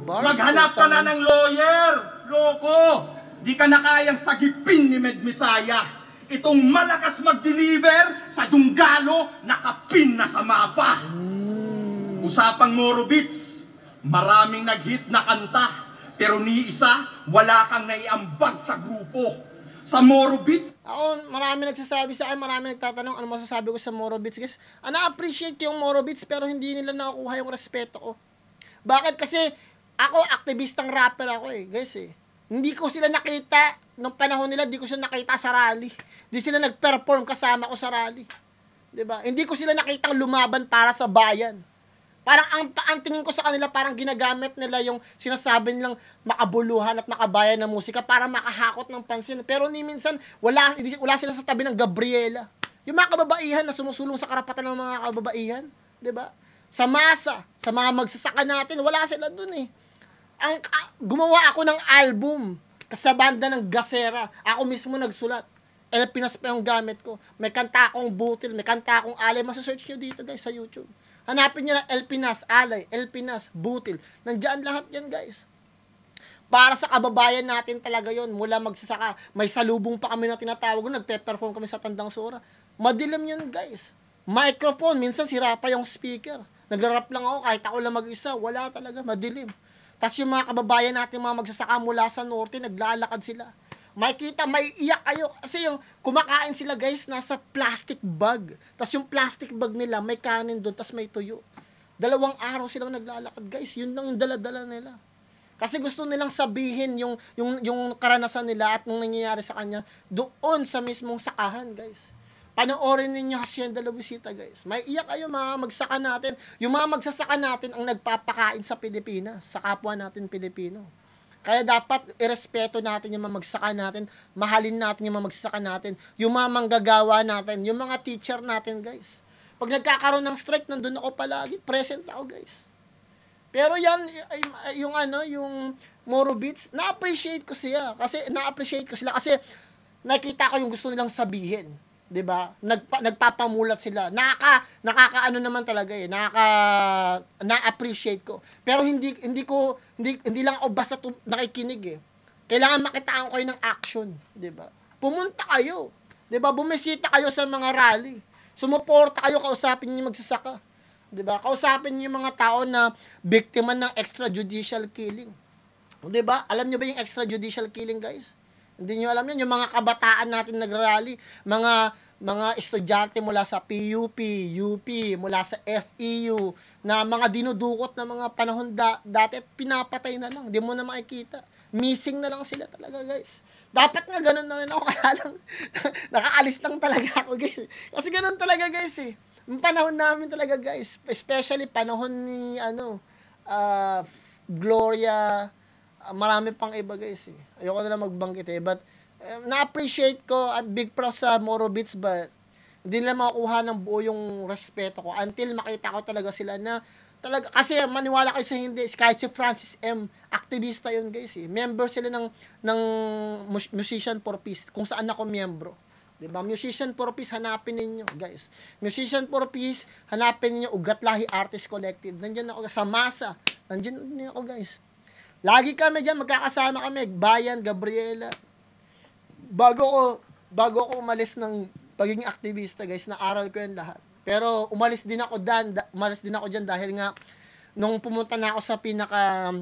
Maghanap ka na ng lawyer. Loko. Di ka na kayang sagipin ni Med Misaya. Itong malakas mag-deliver sa Dunggalo, nakapin na sa mapa. Usapang Moro Beats. Maraming nag-hit na kanta, pero ni isa, wala kang naiambag sa grupo. Sa Moro Beats, ako, marami nagsasabi sa akin, marami nagtatanong ano masasabi ko sa Moro Beats, guys. Na-appreciate yung Moro Beats, pero hindi nila nakukuha yung respeto ko. Bakit? Kasi ako, aktivistang rapper ako guys Hindi ko sila nakita, nung panahon nila, hindi ko sila nakita sa rally. Hindi sila nag-perform kasama ko sa rally. Diba? Hindi ko sila nakitang lumaban para sa bayan. Parang ang tingin ko sa kanila, parang ginagamit nila yung sinasabi nilang makabuluhan at makabayan na musika para makahakot ng pansin. Pero ni minsan, wala sila sa tabi ng Gabriela. Yung mga kababaihan na sumusulong sa karapatan ng mga kababaihan. Diba? Sa masa, sa mga magsasaka natin, wala sila dun gumawa ako ng album sa banda ng Gasera. Ako mismo nagsulat. El Pinas pa yung gamit ko. May kanta akong Butil, may kanta akong Alay. Masasearch nyo dito guys sa YouTube. Hanapin nyo na El Pinas, Alay, El Pinas, Butil. Nandiyan lahat yan guys. Para sa kababayan natin talaga yon, mula magsasaka. May salubong pa kami na tinatawag, nagpe-perform kami sa Tandang Sora. Madilim yun guys. Microphone, minsan sira pa yung speaker. Nagra-rap lang ako, kahit ako lang mag-isa, wala talaga, madilim. Tapos yung mga kababayan natin, mga magsasaka mula sa norte, naglalakad sila. Makikita, may iyak kayo. Kasi yung kumakain sila guys, nasa plastic bag. Tapos yung plastic bag nila, may kanin doon, tapos may tuyo. 2 araw silang naglalakad guys. Yun lang yung dala-dala nila. Kasi gusto nilang sabihin yung karanasan nila at nung nangyayari sa kanya doon sa mismong sakahan guys. Panoorin ninyo Hacienda Luisita guys. May iyak kayo mga magsaka natin. Yung mga magsasaka natin ang nagpapakain sa Pilipinas, sa kapwa natin Pilipino. Kaya dapat irespeto natin yung mga magsaka natin, mahalin natin yung mga magsasaka natin, yung mga manggagawa natin, yung mga teacher natin guys. Pag nagkakaroon ng strike, nandun ako palagi, present ako guys. Pero yan, yung Moro Beats, na-appreciate ko sila kasi nakita ko yung gusto nilang sabihin. 'Di ba? Nagpapamulat sila. Nakakaano naman talaga na-appreciate ko. Pero hindi lang ako basta nakikinig Kailangan makitaan ko kayo ng action, 'di ba? Pumunta kayo. 'Di ba? Bumisita kayo sa mga rally. Sumuporta kayo, kausapin niyo magsasaka. 'Di ba? Kausapin niyo yung mga tao na biktima ng extrajudicial killing. 'Di ba? Alam niyo ba yung extrajudicial killing, guys? Hindi nyo alam yan, yung mga kabataan natin nagrally, mga estudyante mula sa PUP, UP, mula sa FEU, na mga dinudukot na mga panahon dati at pinapatay na lang, di mo na makikita. Missing na lang sila talaga guys. Dapat nga ganun na rin ako, kaya lang nakaalis lang talaga ako guys. Kasi ganun talaga guys Yung panahon namin talaga guys, especially panahon ni Gloria, marami pang iba guys Ayoko na lang magbanggit but na-appreciate ko at big props sa Moro Beats, but hindi nila makukuha ng buo yung respeto ko until makita ko talaga sila na talaga, kasi maniwala kayo sa hindi, kahit si Francis M, aktivista yun guys member sila ng Musician for Peace, kung saan ako miyembro. Diba? Musician for Peace, hanapin ninyo, guys. Musician for Peace, hanapin ninyo, Ugat Lahi Artist Collective. Nandiyan ako sa masa. Nandiyan din ako, guys. Lagi kami dyan, magkakasama kami. Bayan, Gabriela. Bago ako umalis ng pagiging aktivista, guys, naaral ko yan lahat. Pero umalis din ako dyan dahil nga nung pumunta na ako sa pinaka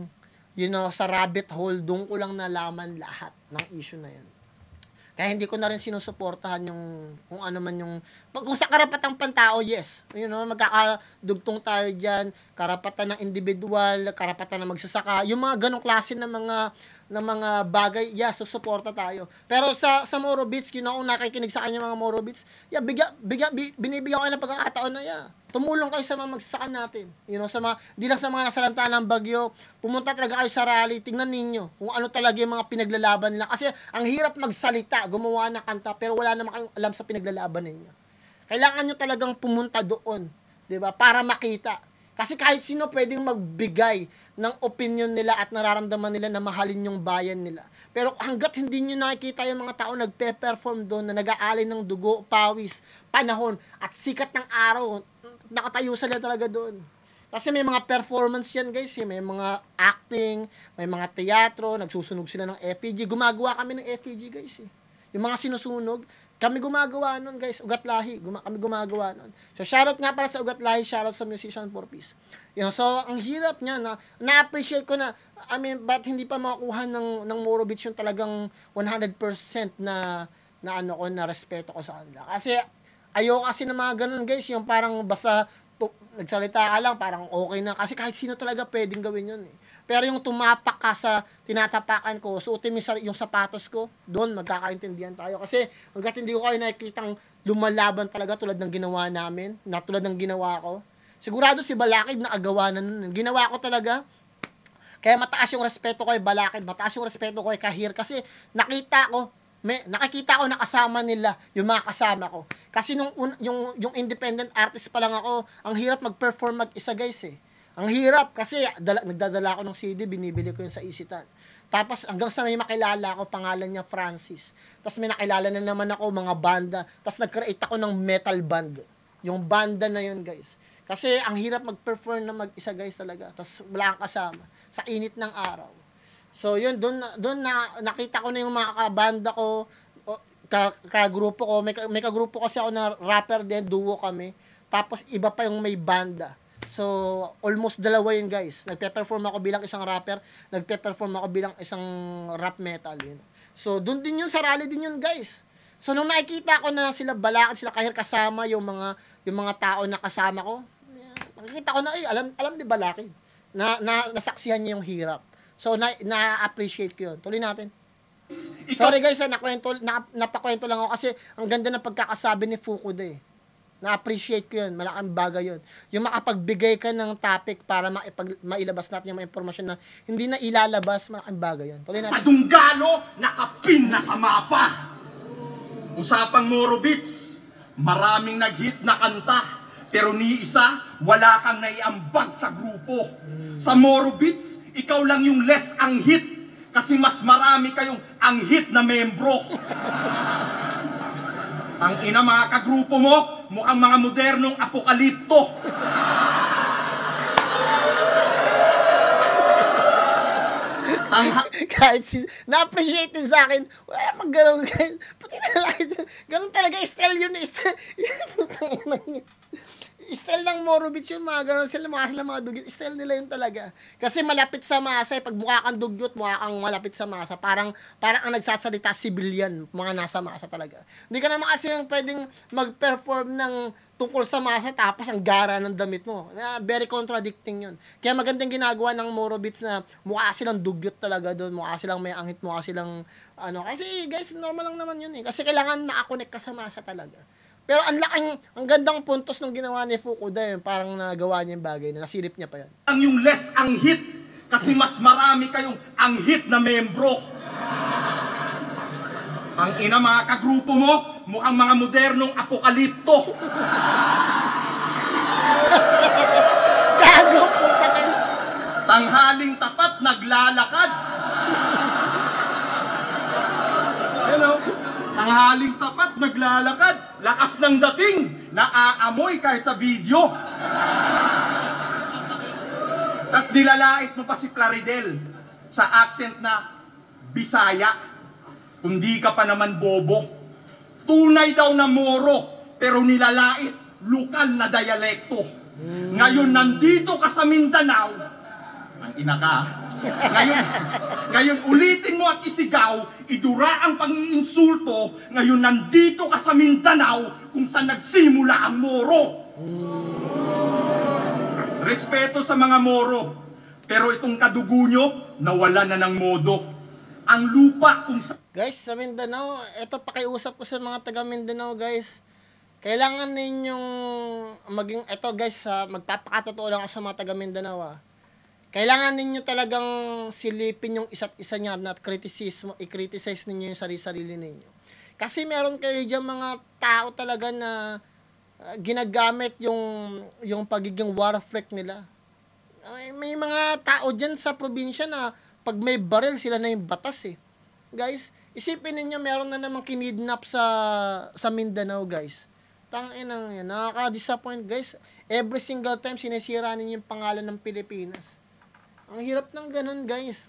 sa rabbit hole, doon ko lang nalaman lahat ng issue na yan. Kaya hindi ko na rin sinusuportahan yung kung ano man yung kung sa karapatang pantao, yes. Magkakadugtong tayo diyan, karapatan ng individual, karapatan ng magsasaka, yung mga ganong klase ng mga bagay, yes, susuporta tayo. Pero sa Moro Beats, kung nakikinig sa kanya mga Moro Beats, binibigyan ko kayo ng pagkakataon na tumulong kayo sa mga magsasaka natin. Di lang sa mga nasalanta ng bagyo, pumunta talaga kayo sa rally, tingnan ninyo kung ano talaga yung mga pinaglalaban nila. Kasi ang hirap magsalita, gumawa ng kanta, pero wala naman kayong alam sa pinaglalaban ninyo. Kailangan nyo talagang pumunta doon, di ba? Para makita. Kasi kahit sino pwedeng magbigay ng opinion nila at nararamdaman nila na mahalin yung bayan nila. Pero hanggat hindi nyo nakikita yung mga tao nagpe-perform doon, na nag-aalay ng dugo, pawis, panahon, at sikat ng araw, nakatayo sila talaga doon. Kasi may mga performance yan, guys. May mga acting, may mga teatro, nagsusunog sila ng FPG. Gumagawa kami ng FPG, guys. Yung mga sinusunog, kami gumagawa nun, guys. Ugat Lahi, kami gumagawa nun. So, shoutout nga para sa Ugat Lahi, shoutout sa Musician for Peace. So, ang hirap niya, na-appreciate ko na, ba't hindi pa makakuha ng Moro Beats yung talagang 100% na respeto ko sa kanila. Kasi, ayoko kasi na mga ganun, guys, yung parang basta nagsalita ka lang, parang okay na. Kasi kahit sino talaga pwedeng gawin yun eh. Pero yung tumapak ka sa tinatapakan ko, suotin mo yung sapatos ko, doon magkakaintindihan tayo. Kasi hanggat hindi ko kayo nakikitang lumalaban talaga tulad ng ginawa namin, tulad ng ginawa ko, sigurado si Balakid nakagawa na nun. Ginawa ko talaga, kaya mataas yung respeto ko kay Balakid, mataas yung respeto ko kay Kahir, kasi nakikita ko nakasama nila yung mga kasama ko. Kasi yung independent artist pa lang ako, ang hirap mag-perform mag-isa, guys eh. Ang hirap kasi nagdadala ako ng CD, binibili ko yun sa Isitan. Tapos hanggang sa may makilala ako, pangalan niya Francis. Tapos may nakilala na naman ako, mga banda. Tapos nag-create ako ng metal band. Yung banda na yun, guys. Kasi ang hirap mag-perform na mag-isa, guys, talaga. Tapos wala kang kasama sa init ng araw. So, yun, doon nakita ko na yung mga kabanda ko, kagrupo ko. May kagrupo kasi ako na rapper din, duo kami. Tapos, iba pa yung may banda. So, almost dalawa yun, guys. Nagpe-perform ako bilang isang rapper, nagpe-perform ako bilang isang rap metal. Yun. So, doon din yun, sa rally din yun, guys. So, nung nakikita ko na sila Balakid, sila Kahir kasama, yung mga tao na kasama ko, nakikita ko na, alam di Balakid, nasaksihan niya yung hirap. So, na-appreciate ko yun. Tuloy natin. Sorry guys, napakwento lang ako kasi ang ganda ng pagkakasabi ni Fukuda eh. Na-appreciate ko yun. Malaking bagay yun. Yung makapagbigay ka ng topic para mailabas natin yung mga informasyon na hindi na ilalabas, malaking bagay yun. Tuloy natin. Sa Dunggalo, nakapin na sa mapa. Usapang Moro Beats, maraming nag-hit na kanta. Pero ni isa, wala kang naiambag sa grupo. Sa Moro Beats, ikaw lang yung less ang hit. Kasi mas marami kayong ang hit na membro. Ang ina mga kagrupo mo, mukhang mga modernong apokalipto. Kahit na-appreciate din sa akin, wala mag-ganong, pati na lang, ganun talaga, style yun, style ng Moro Beats yun, mga gano'n sila, mga dugyot, style nila yun talaga. Kasi malapit sa masa, pag mukha kang dugyot, mukha kang malapit sa masa, parang ang nagsasalita civilian, mga nasa masa talaga. Hindi ka naman kasi pwedeng mag-perform ng tungkol sa masa, tapos ang gara ng damit mo. Very contradicting yun. Kaya magandang ginagawa ng Moro Beats na mukha silang dugyot talaga doon, mukha silang may angit, mukha silang, kasi guys, normal lang naman yun eh. Kasi kailangan makakonect ka sa masa talaga. Pero ang gandang puntos ng ginawa ni Fukuda yun, parang nagawa niya yung bagay na nasilip niya pa yan. Ang yung less ang hit, kasi mas marami kayong ang hit na membro. Ang ina mga kagrupo mo, mukhang mga modernong apokalipto. Gago po sa kan. Tanghaling tapat, naglalakad. Hello? Tanghaling tapat, naglalakad. Lakas ng dating, naaamoy kahit sa video. Tas nilalait mo pa si Plaridel sa accent na Bisaya. Kundi ka pa naman bobo. Tunay daw na Moro, pero nilalait lokal na dialekto. Ngayon nandito ka sa Mindanao, ang ina ka. Ngayon ulitin mo at isigaw, idura ang pang-iinsulto. Ngayon nandito ka sa Mindanao kung saan nagsimula ang Moro. Respeto sa mga Moro, pero itong kadugo nyo, nawala na ng modo. Ang lupa kung sa... Guys, sa Mindanao, ito pakiusap ko sa mga taga Mindanao, guys. Kailangan ninyong maging, ito guys, magpapakatotoo lang ako sa mga taga Mindanao, Kailangan ninyo talagang silipin yung isa't isa niya at i-criticize ninyo yung sarili ninyo. Kasi meron kayo dyan mga tao talaga na ginagamit yung pagiging war freak nila. May mga tao dyan sa probinsya na pag may baril, sila na yung batas Guys, isipin ninyo meron na namang kinidnap sa Mindanao, guys. Tangina yan, nakaka-disappoint, guys. Every single time sinisira ninyo yung pangalan ng Pilipinas. Ang hirap ng ganun, guys.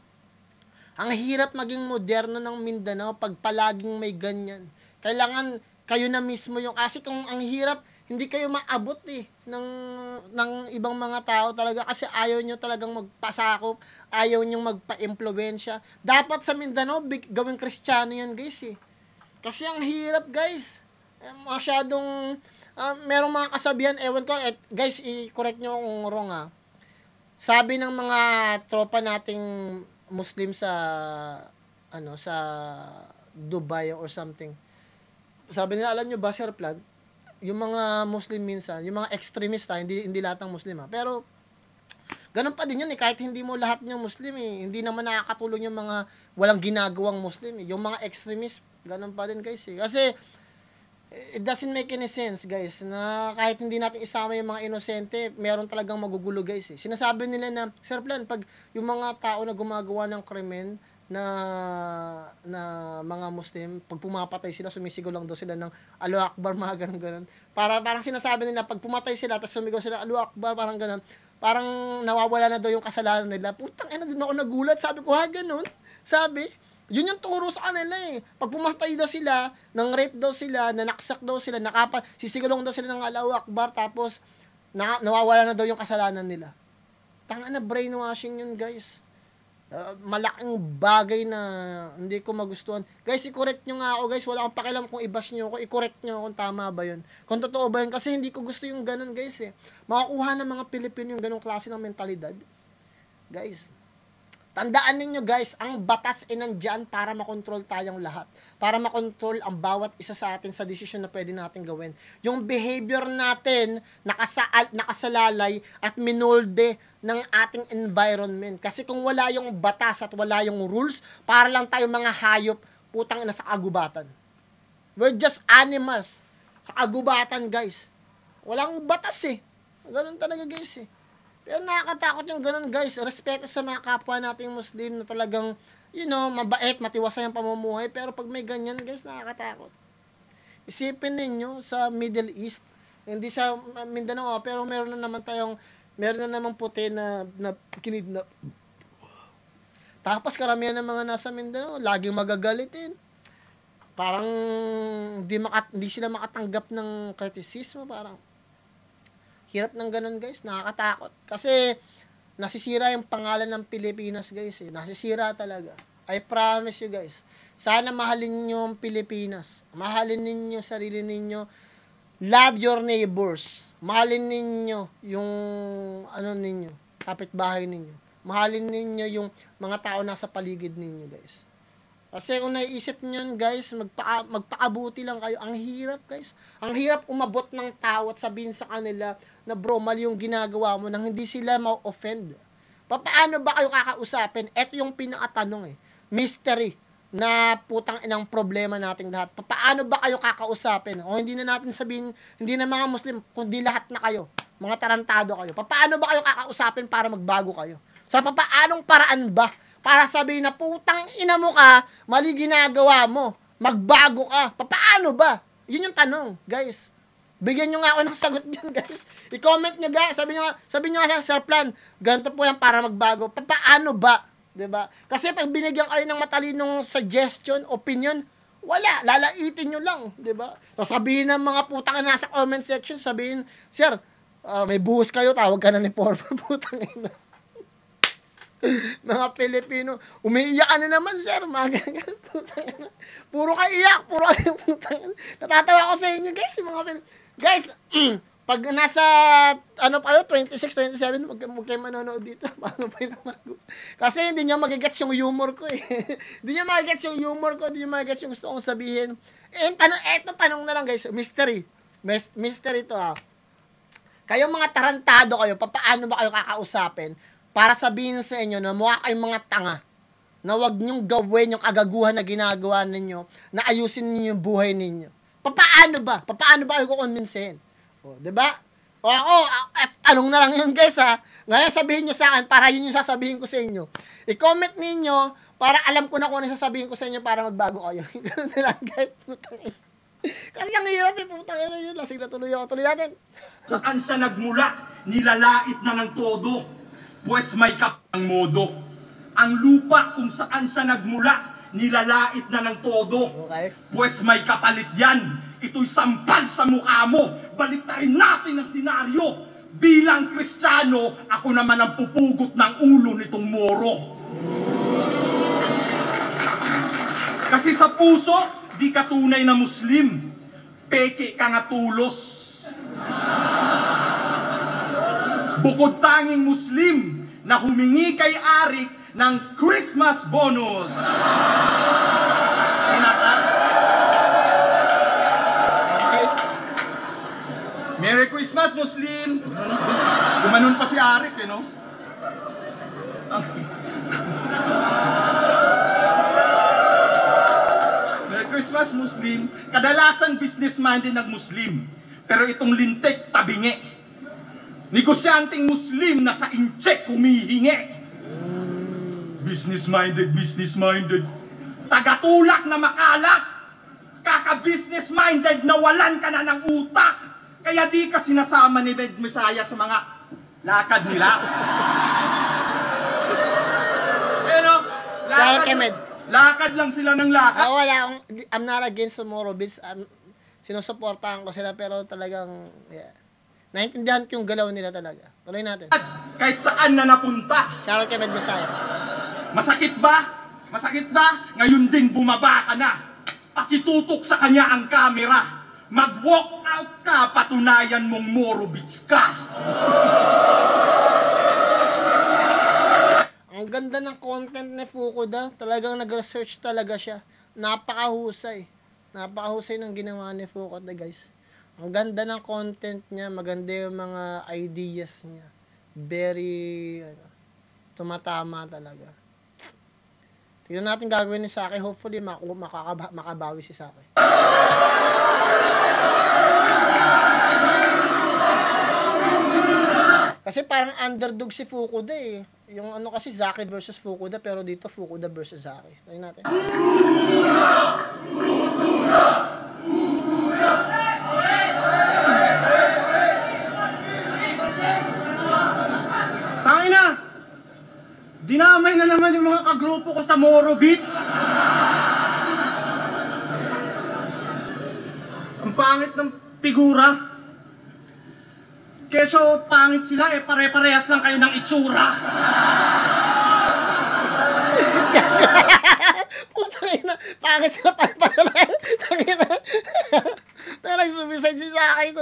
Ang hirap maging moderno ng Mindanao pag palaging may ganyan. Kailangan kayo na mismo yung, kasi kung ang hirap, hindi kayo maabot ng ibang mga tao talaga kasi ayaw nyo talagang magpasakop, ayaw nyo magpa-impluwensya. Dapat sa Mindanao, gawing Kristiyano yan, guys Kasi ang hirap, guys. Masyadong, merong mga kasabihan, ewan ko, guys, i-correct nyo kung wrong Sabi ng mga tropa nating Muslim sa Dubai or something. Sabi nila, alam nyo ba, Sir Plan, yung mga Muslim minsan, yung mga extremista, hindi lahat ng Muslim pero ganun pa din yun kahit hindi mo lahat ng Muslim hindi naman nakakatulong yung mga walang ginagawang Muslim yung mga extremist, ganun pa din guys kasi it doesn't make any sense guys na kahit hindi natin isama yung mga inosente, meron talagang magugulo guys Sinasabi nila na, Sir Plan, pag yung mga tao na gumagawa ng krimen na mga Muslim, pag pumapatay sila, sumisigaw lang daw sila ng Allahu Akbar, mga ganun. Parang sinasabi nila, pag pumatay sila, tapos sumigaw sila, Allahu Akbar, parang ganun. Parang nawawala na daw yung kasalanan nila. Putang ina, din ako nagulat. Sabi ko, ganun? Sabi, yun yung turo sa kanila Pag pumatay daw sila, nang rape daw sila, nanaksak daw sila, sisigaw daw sila ng Allahu Akbar, tapos nawawala na daw yung kasalanan nila. Tanga na, brainwashing yun, guys. Malaking bagay na hindi ko magustuhan. Guys, i-correct nyo nga ako, guys. Wala akong pakialam kung i-bash nyo ako. I-correct nyo kung tama ba yun. Kung totoo ba yun. Kasi hindi ko gusto yung ganun, guys Makakuha ng mga Pilipino yung ganung klase ng mentalidad. Guys, tandaan ninyo, guys, ang batas nandyan para makontrol tayong lahat. Para makontrol ang bawat isa sa atin sa desisyon na pwede natin gawin. Yung behavior natin, nakasalalay at minolde ng ating environment. Kasi kung wala yung batas at wala yung rules, para lang tayo mga hayop, putang ina sa kagubatan. We're just animals. Sa kagubatan, guys. Walang batas Ganun talaga, guys Pero nakakatakot yung ganun, guys. Respeto sa mga kapwa nating Muslim na talagang, mabait, matiwasay ang pamumuhay. Pero pag may ganyan, guys, nakakatakot. Isipin ninyo sa Middle East, hindi sa Mindanao, pero meron na namang puti na kinidnap. Tapos karamihan ng mga nasa Mindanao, laging magagalitin. Parang hindi sila makatanggap ng kritisismo, parang hirap ng ganun, guys. Nakakatakot. Kasi nasisira yung pangalan ng Pilipinas, guys Nasisira talaga. I promise you, guys. Sana mahalin nyo ang Pilipinas. Mahalin ninyo sarili ninyo. Love your neighbors. Mahalin ninyo yung kapitbahay ninyo. Mahalin ninyo yung mga tao nasa paligid ninyo, guys. Kasi kung naiisip nyo, guys, magpaabuti lang kayo. Ang hirap, guys. Ang hirap umabot ng tao at sabihin sa kanila na, bro, mali yung ginagawa mo nang hindi sila ma-offend. Paano ba kayo kakausapin? Ito yung pinakatanong Mystery na putang inang problema nating lahat. Paano ba kayo kakausapin? O hindi na natin sabihin, hindi na mga Muslim, kundi lahat na kayo. Mga tarantado kayo. Paano ba kayo kakausapin para magbago kayo? Sa paanong paraan ba? Para sabihin na putang ina mo ka, mali ginagawa mo, magbago ka. Paano ba? Yun yung tanong, guys. Bigyan nyo nga ako ng sagot dyan, guys. I-comment nyo, guys. Sabi nyo nga, Sir Plan, ganito po yan para magbago. Paano ba? Diba? Kasi pag binigyan kayo ng matalinong suggestion, opinion, wala. Lalaitin nyo lang. Diba? Sasabihin ng mga putang nasa comment section, sabihin, Sir, may buhos kayo, tawag ka na ni Forma. Putang ina. Mga Pilipino, umiiyak ka na naman, sir. Puro kayo iyak, puro kayo putang. Natatawa ko sa inyo, guys. Mga guys, pag nasa, ano pa kayo, 26, 27, huwag kayo manonood dito. Paano pa yung kasi hindi nyo magigets yung humor ko eh. Hindi nyo magigets yung humor ko, hindi nyo magigets yung gusto kong sabihin. Eto tanong na lang, guys. Mystery. Mystery to, ha. Kayong mga tarantado kayo, paano ba kayo kakausapin para sabihin sa inyo na mukha kayong mga tanga, na wag nyong gawin yung kagaguhan na ginagawa ninyo, na ayusin ninyo yung buhay ninyo. Paano ba? Paano ba kayo kukonvincehin? O, diba? O ako, tanong na lang yun, guys, ha. Ngayon sabihin nyo sa akin, para yun yung sasabihin ko sa inyo. I-comment ninyo, para alam ko na kung ano sasabihin ko sa inyo para magbago kayo. Ganun na lang, guys. Kasi ang hirap eh, putang ina yun. Lasing na tuloy ako. Tuloy natin. Saan siya nagmula, nilalait na ng todo. Pues may kapang modo. Ang lupa kung saan siya nagmula, nilalait na ng todo. Okay. Pues may kapalit yan. Ito'y sampal sa mukha mo. Baliktarin natin ang senaryo. Bilang Kristiyano, ako naman ang pupugot ng ulo nitong Moro. Kasi sa puso, di ka tunay na Muslim. Peke ka nga tulos. Bukod tanging Muslim na humingi kay Arik ng Christmas bonus. Merry Christmas, Muslim! Gumanon pa si Arik, eh, no? Merry Christmas, Muslim. Kadalasan business-minded ng Muslim. Pero itong lintik, tabingi. Negosyanteng Muslim na sa incheck humihingi. Business-minded, business-minded. Tagatulak na makalak. Kaka-business-minded na walan ka na ng utak. Kaya di ka sinasama ni Bed Messiah sa mga lakad nila. Pero, lakad lang sila ng lakad. Wala, I'm not against tomorrow, Bills. Sinusuportahan ko sila, pero talagang, yeah. Naintindihan ko yung galaw nila talaga. Tuloy natin. Kahit saan na napunta. Shoutout kay Bed Messiah. Masakit ba? Masakit ba? Ngayon din bumaba ka na. Pakitutok sa kanya ang kamera. Mag-walk out ka, patunayan mong Morobits ka. Ang ganda ng content ni Fukuda. Talagang nag-research talaga siya. Napakahusay. Napakahusay ng ginawa ni Fukuda, guys. Ang ganda ng content niya, maganda yung mga ideas niya. Very, tumatama talaga. Tignan natin gagawin ni Saki. Hopefully, makabawi si Saki. Kasi parang underdog si Fukuda eh. Yung ano kasi, Zaki versus Fukuda, pero dito Fukuda versus Zaki. Tignan natin. Dinamay na naman yung mga kagrupo ko sa Moro Beach. Ang pangit ng figura. Keso pangit sila eh, pare-parehas lang kayo ng itsura. Putang ina, pangit sila pare-parehas. Tangina. Tarang suicide si Saki ito.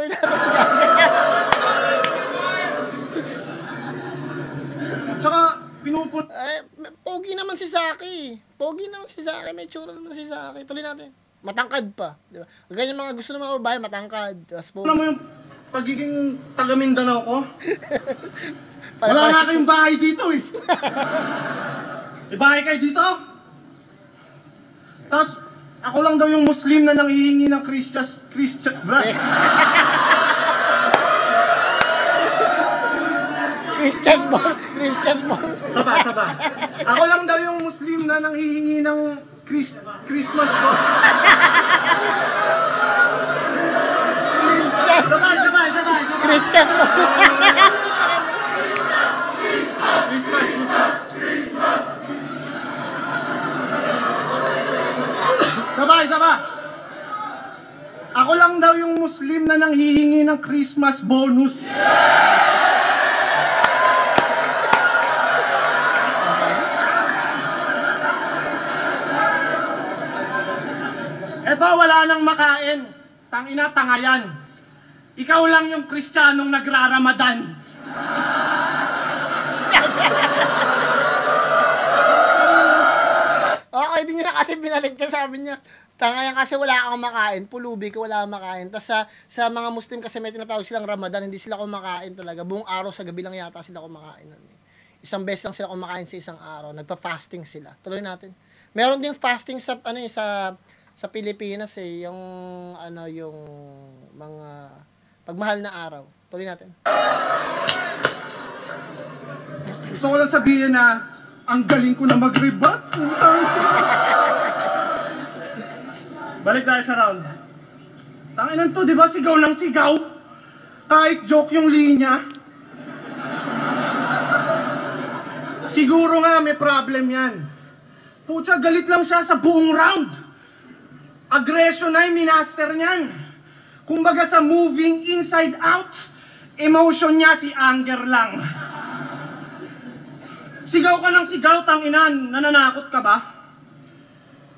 Tsaka pogi naman si Saki. Pogi naman si Saki. May tsura naman si Saki. Tuloy natin. Matangkad pa. Diba? Ganyan mga gusto ng mga babae, matangkad. Alam mo yung pagiging taga Mindanao ko? Wala nga kayong bahay dito eh. May bahay kayo dito? Tapos, ako lang daw yung Muslim na nanghihingi ng Christian. Saba. Ako lang daw yung Muslim na nanghihingi ng Christmas bonus. Chess! Sabay. Chris Chess mo. Sabay. Ako lang daw yung Muslim na nanghihingi ng Christmas bonus. Eto, wala nang makain. Tangina, tanga yan. Ikaw lang yung Kristiyanong nagraramadan. Okay din niya kasi binalik niya, sabi niya, tanga yan kasi wala akong makain, pulubi ko wala akong makain. Tapos sa mga Muslim kasi may tinatawag silang Ramadan, hindi sila kumakain talaga. Buong araw sa gabi lang yata sila kumakain. Isang beses lang sila kumakain sa isang araw. Nagpa-fasting sila. Tuloy natin. Meron ding fasting sa sa Pilipinas yung yung mga pagmahal na araw. Tuloy natin. Gusto ko lang sabihin na ang galing ko na mag-rebut. Balik tayo sa round. Tanginan to, di ba? Sigaw ng sigaw. Kahit joke yung linya. Siguro nga may problem yan. Pucha, galit lang siya sa buong round. Aggression ay minaster niyan. Kumbaga sa moving inside out, emotion niya si anger lang. Sigaw ka ng sigaw, tanginan. Nananakot ka ba?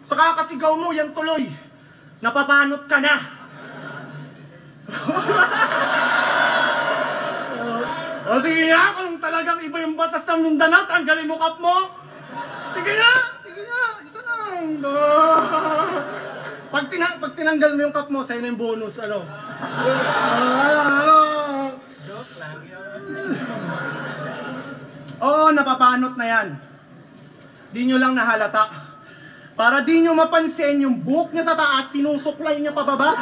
Sa kakasigaw mo, yan tuloy. Napapanot ka na. O sige nga, kung talagang iba yung batas ng Mindanao, tanggalin mo kap mo. Sige nga. Isa lang. Pag tinanggal mo yung kap mo, sa'yo na yung bonus. Ano? Joke lang yun. Oo, napapanot na yan. Di nyo lang nahalata. Para di nyo mapansin yung buhok niya sa taas, sinusuklay niya pababa.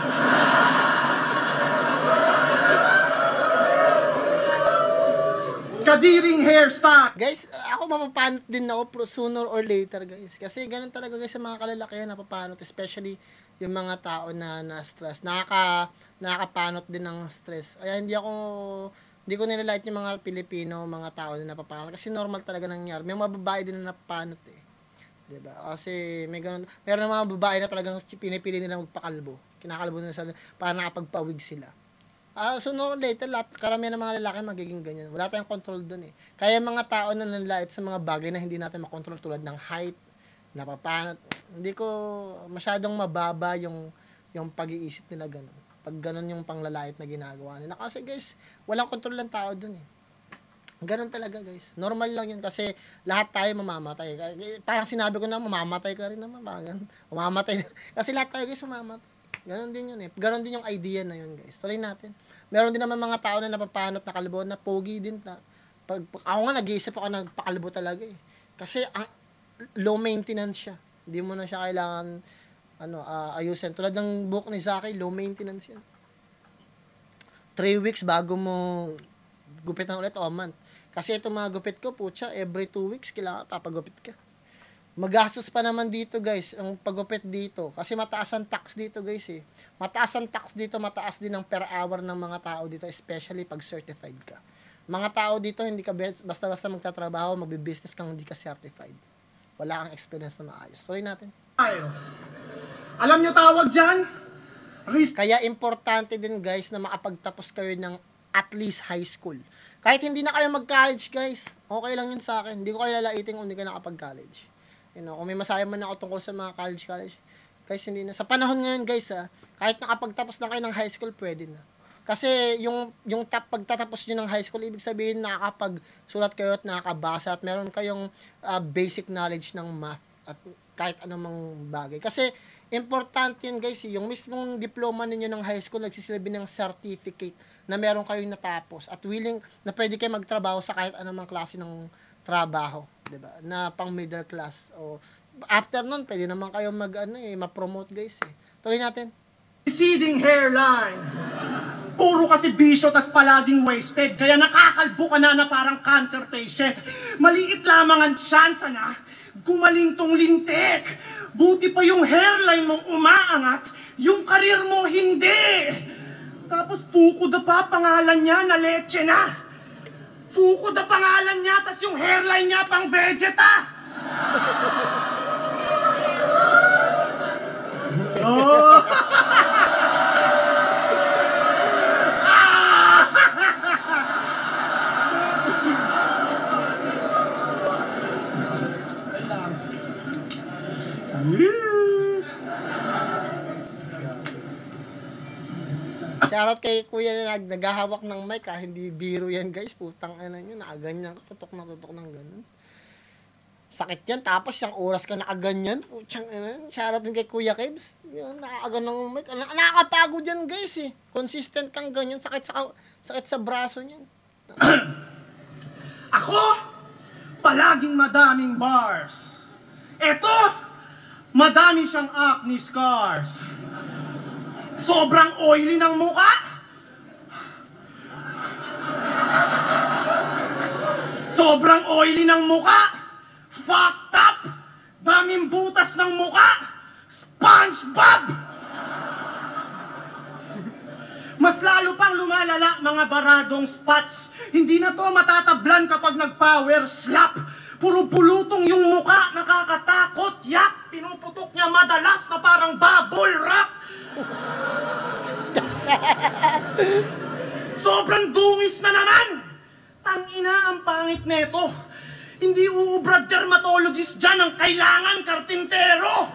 Kadiring hairstyle. Guys, ako mapapanot din ako sooner or later, guys. Kasi ganun talaga guys sa mga kalalakihan napapanot, especially yung mga tao na na-stress. Nakakapanot din ng stress. Kaya hindi ko nilalight yung mga Pilipino, mga tao na napapanot. Kasi normal talaga nangyari. May mga babae din na napapanot eh. Diba? Kasi may ganun. Meron ng mga babae na talagang pinipili nila magpakalbo. Kinakalbo nila para nakapagpawig sila. Sooner or later, karamihan ng mga lalaki magiging ganyan. Wala tayong control dun eh. Kaya mga tao na nanlait sa mga bagay na hindi natin makontrol tulad ng height, napapanot. Hindi ko masyadong mababa yung pag-iisip nila ganun. Pag ganun yung panglalait na ginagawa nila. Kasi guys, walang control ng tao dun eh. Ganun talaga guys. Normal lang yun kasi lahat tayo mamamatay. Parang sinabi ko na mamamatay ka rin naman. Parang ganun. Mamamatay. Kasi lahat tayo guys mamamatay. Ganun din yun eh. Ganun din yung idea na yun guys. Tuloy natin. Meron din naman mga tao na napapanot na kalbo na pogi din. Ako nga nag-iisip ako nagpakalbo talaga eh. Kasi low maintenance siya. Hindi mo na siya kailangan ayusin. Tulad ng book ni Zaki, low maintenance yan. 3 weeks bago mo gupitan ulit o a month. Kasi itong mga gupit ko, putya, every 2 weeks kailangan papagupit ka. Magastos pa naman dito guys, ang pagupit dito. Kasi mataas ang tax dito guys eh. Mataas ang tax dito, mataas din ang per hour ng mga tao dito, especially pag certified ka. Mga tao dito, hindi ka basta-basta magtatrabaho, magbi-business kang hindi ka certified. Wala kang experience na maayos. Tuloy natin. Alam nyo tawag dyan? Kaya importante din guys na makapagtapos kayo ng at least high school. Kahit hindi na kayo mag-college guys, okay lang yun sa akin. Hindi ko kayo lalaitin kung hindi ka nakapag-college. Kung may masaya man ako tungkol sa mga college, guys, hindi na. Sa panahon ngayon guys, kahit nakapagtapos na kayo ng high school, pwede na. Kasi yung pagtatapos nyo ng high school, ibig sabihin nakakapagsulat kayo at nakakabasa at meron kayong basic knowledge ng math at kahit anumang bagay. Kasi importante yun guys, yung mismong diploma ninyo ng high school nagsisilbi ng certificate na meron kayong natapos at willing na pwede kayo magtrabaho sa kahit anumang klase ng trabaho, 'di ba? Na pang middle class o after nun pwede naman kayo ma-promote guys eh. Tuloy natin. Receding hairline. Puro kasi bisyo tas palaging wasted. Kaya nakakalbo ka na parang cancer patient. Maliit lamang ang tsansa na gumaling tong lintik. Buti pa yung hairline mong umaangat, yung karir mo hindi. Tapos Fukuda pa, pangalan niya, na leche na. Fukuda pangalan niya, tas yung hairline niya pang Vegeta. Oh. Shoutout kay kuya na naghahawak ng mic hindi biro yan guys, putang ina nyo, nakaganyan ka, tutok ng ganun. Sakit yan, tapos yung oras ka nakaganyan, putang ina, shoutout din kay Kuya Kebs, yun, nakakagan ng mic, nakakapagod yan guys eh, consistent kang ganyan, sakit sa braso niyan. Ako, palaging madaming bars. Eto, madami siyang acne scars. Sobrang oily ng muka. Sobrang oily ng muka. Fucked up. Daming butas ng muka. SpongeBob. Mas lalo pang lumalala mga baradong spots. Hindi na to matatablan kapag nag-power slap. Puro pulutong yung muka, nakakatakot. Yak, pinuputok niya madalas na parang bubble wrap. Sobrang dungis na naman. Tangina, ang pangit neto. Hindi uubrad dermatologist dyan ang kailangan karpintero.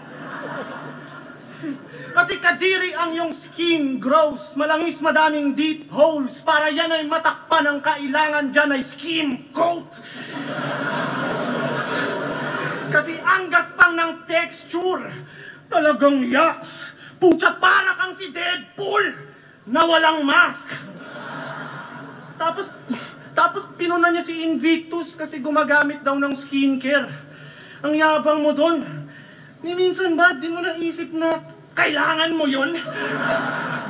Kasi kadiri ang yung skin grows. Malangis madaming deep holes. Para yan ay matakpan ang kailangan dyan ay skin coat. Kasi ang gaspang ng texture. Talagang yaks. Pucha, para kang si Deadpool na walang mask. Tapos pinuna niya si Invictus kasi gumagamit daw ng skincare. Ang yabang mo doon. Ni minsan ba, di mo naisip na kailangan mo yun?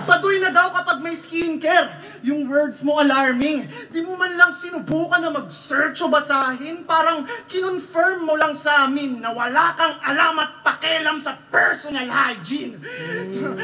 Baduy na daw kapag may skincare. Yung words mo alarming. Di mo man lang sinubukan na mag-search o basahin. Parang kinonfirm mo lang sa amin na wala kang alam at pakialam sa personal hygiene.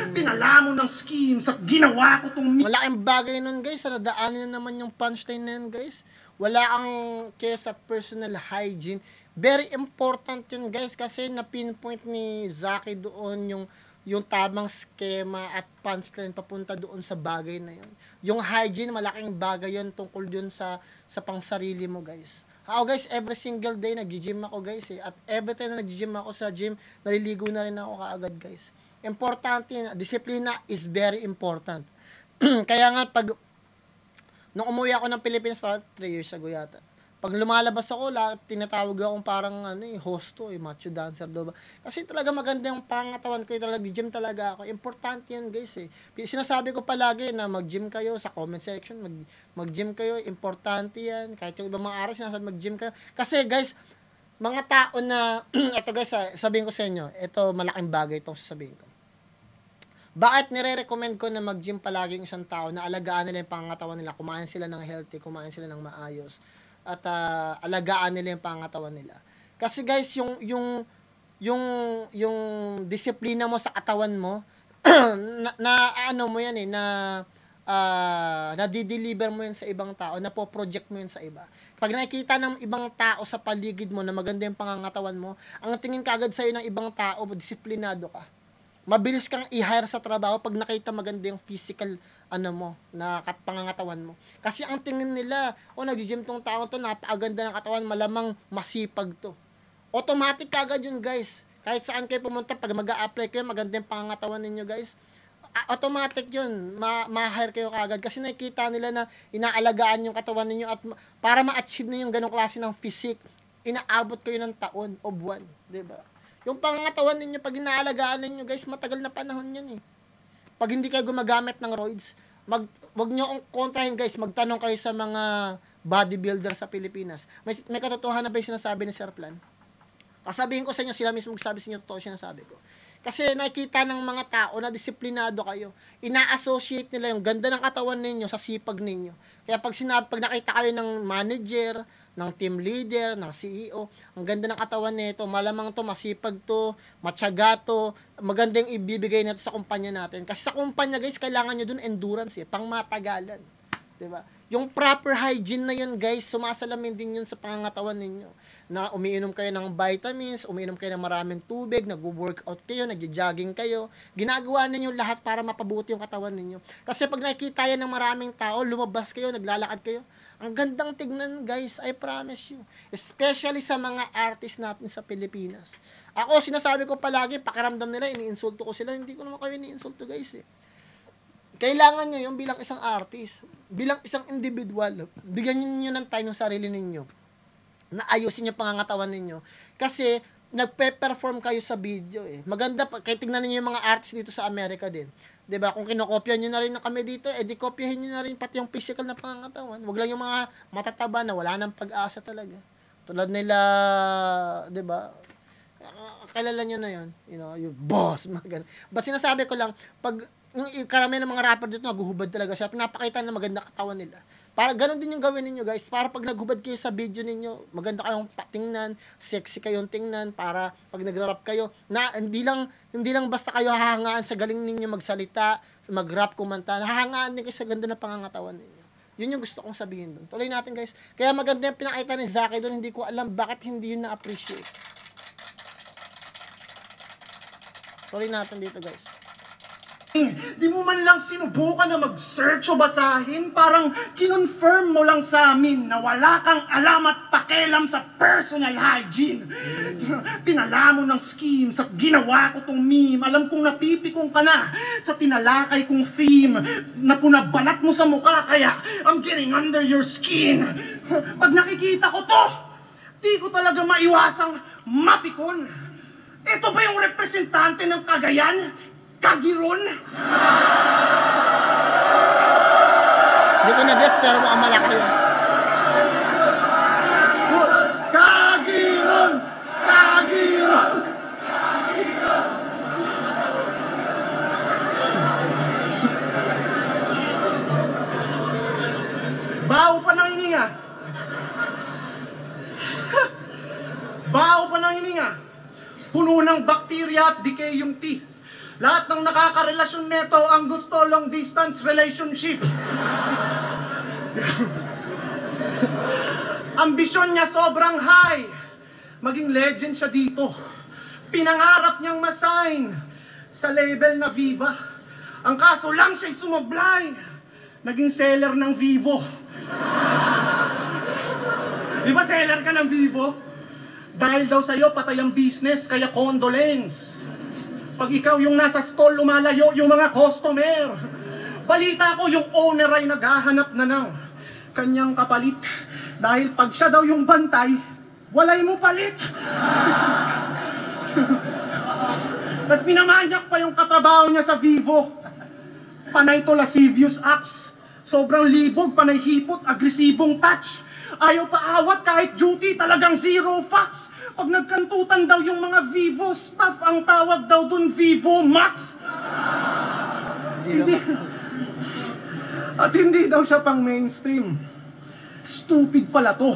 Pinala mo ng schemes at ginawa ko tong... Malaking bagay nun guys, nadaanin na naman yung punchline na yun guys. Wala kang care sa personal hygiene. Very important yun guys kasi na-pinpoint ni Zaki doon yung tamang skema at punchline papunta doon sa bagay na yun. Yung hygiene, malaking bagay yun tungkol yun sa pangsarili mo guys. Ako guys, every single day nag-gym ako guys eh. At every time na nag-gym ako sa gym, naliligo na rin ako kaagad guys. Importante yun, disiplina is very important. Kaya nga nung umuwi ako ng Pilipinas parang 3 years ago yata. Pag lumalabas ako, tinatawag akong parang hosto, macho dancer daw ba. Kasi talaga maganda yung pangatawan ko, talaga gym talaga ako. Importante yan guys eh. Sinasabi ko palagi na mag-gym kayo sa comment section, mag-gym kayo, importante yan. Kahit yung ibang mga araw sinasabi mag-gym kayo. Kasi guys, mga tao na, ito guys, sabihin ko sa inyo, ito malaking bagay itong sasabihin ko. Bakit nire-recommend ko na mag-gym palagi yung isang tao na alagaan nila yung pangatawan nila, kumain sila ng healthy, kumain sila ng maayos, at alagaan nila yung pangatawan nila. Kasi guys, yung disiplina mo sa katawan mo, ano mo yan eh, na-deliver mo yan sa ibang tao, napo-project mo yan sa iba. Pag nakikita ng ibang tao sa paligid mo na maganda yung pangangatawan mo, ang tingin kagad sa'yo ng ibang tao, disiplinado ka. Mabilis kang i-hire sa trabaho pag nakita maganda yung physical na pangangatawan mo. Kasi ang tingin nila, nag-gym tong tao to, napakaganda ng katawan, malamang masipag to. Automatic kagad yun guys. Kahit saan kayo pumunta, pag mag-a-apply kayo, maganda yung pangangatawan ninyo guys. Automatic yun, ma-hire kayo kagad. Kasi nakikita nila na inaalagaan yung katawan ninyo at para ma-achieve na yung ganong klase ng physique, inaabot kayo ng taon o buwan. Diba? Yung pangangatawan ninyo, pag inaalagaan ninyo, guys, matagal na panahon yan eh. Pag hindi kayo gumagamit ng roids, wag nyo akong kontrahin, guys, magtanong kayo sa mga bodybuilder sa Pilipinas. May katotohanan ba yung sinasabi ni Sir Plan? Kasabihin ko sa inyo, sila mismo magsabi sa inyo, totoo sinasabi ko. Kasi nakikita ng mga tao na disiplinado kayo. Ina-associate nila yung ganda ng katawan ninyo sa sipag ninyo. Kaya pag nakita kayo ng manager, ng team leader, ng CEO, ang ganda ng katawan nito, malamang to, masipag to, matyaga to, maganda yung ibibigay nito sa kumpanya natin. Kasi sa kumpanya guys, kailangan nyo dun endurance pang matagalan. Diba? Yung proper hygiene na yun guys, sumasalamin din yun sa pangangatawan ninyo. Na umiinom kayo ng vitamins, umiinom kayo ng maraming tubig, nag-workout kayo, nag-jogging kayo. Ginagawa ninyo lahat para mapabuti yung katawan ninyo. Kasi pag nakikita yan ng maraming tao, lumabas kayo, naglalakad kayo. Ang gandang tignan guys, I promise you. Especially sa mga artist natin sa Pilipinas. Ako, sinasabi ko palagi, pakiramdam nila, iniinsulto ko sila. Hindi ko naman kayo iniinsulto guys Kailangan nyo yung bilang isang artist, bilang isang individual, bigyan niyo ng time ng sarili ninyo na ayusin yung pangangatawan ninyo. Kasi, nagpe-perform kayo sa video Maganda, kaya tignan niyo yung mga artist dito sa Amerika din. 'Di ba? Kung kinokopya niyo na rin na kami dito, di kopyahin niyo na rin pati yung physical na pangangatawan. Huwag lang yung mga matataba na wala nang pag-asa talaga. Tulad nila, 'di ba? Kilala nyo na yun, yung boss, mga ganun. But sinasabi ko lang, pag yung karamihan ng mga rapper dito naguhubad talaga sila, pinapakita na maganda katawan nila. Para ganun din yung gawin ninyo guys, para pag naghubad kayo sa video ninyo, maganda kayong tingnan, sexy kayong tingnan, para pag nagra-rap kayo, na hindi lang basta kayo hahangaan sa galing ninyo magsalita, mag-rap, kumanta, hahangaan din kayo sa ganda ng pangangatawan ninyo. Yun yung gusto kong sabihin doon. Tuloy natin guys. Kaya maganda yung pinakita ni Zaki doon, hindi ko alam bakit hindi yun na-appreciate. Tuloy natin dito guys. Di mo man lang sinubukan na mag-search o basahin, parang kinonfirm mo lang sa amin na wala kang alam at pakialam sa personal hygiene. Pinala mo ng schemes at ginawa ko tong meme. Alam kong napipikong ka na sa tinalakay kong theme na punabalat mo sa mukha, kaya I'm getting under your skin. Pag nakikita ko to, di ko talaga maiwasang mapikon. Ito ba yung representante ng Cagayan? Cagiron? Hindi ko na-gets pero mukhang malaki yun. Cagiron! Cagiron! Baho pa ng hininga. Baho pa ng hininga. Puno ng bacteria at decay yung teeth. Lahat ng nakakarelasyon neto ang gusto long distance relationship. Ambisyon niya sobrang high. Maging legend siya dito. Pinangarap niyang masign sa label na Viva. Ang kaso lang siya'y sumablay. Naging seller ng Vivo. Di ba seller ka ng Vivo? Dahil daw sa'yo patay ang business, kaya condolence. Pag ikaw yung nasa stall, lumalayo yung mga customer. Balita ko yung owner ay naghahanap na ng kanyang kapalit. Dahil pag siya daw yung bantay, walay mo palit. Tapos pinamanyak pa yung katrabaho niya sa Vivo. Panay to lascivious acts. Sobrang libog, panay hipot, agresibong touch. Ayaw pa awat kahit duty, talagang zero facts. Pag nagkantutan daw yung mga Vivo staff, ang tawag daw dun Vivo Max. At hindi daw siya pang mainstream. Stupid pala to.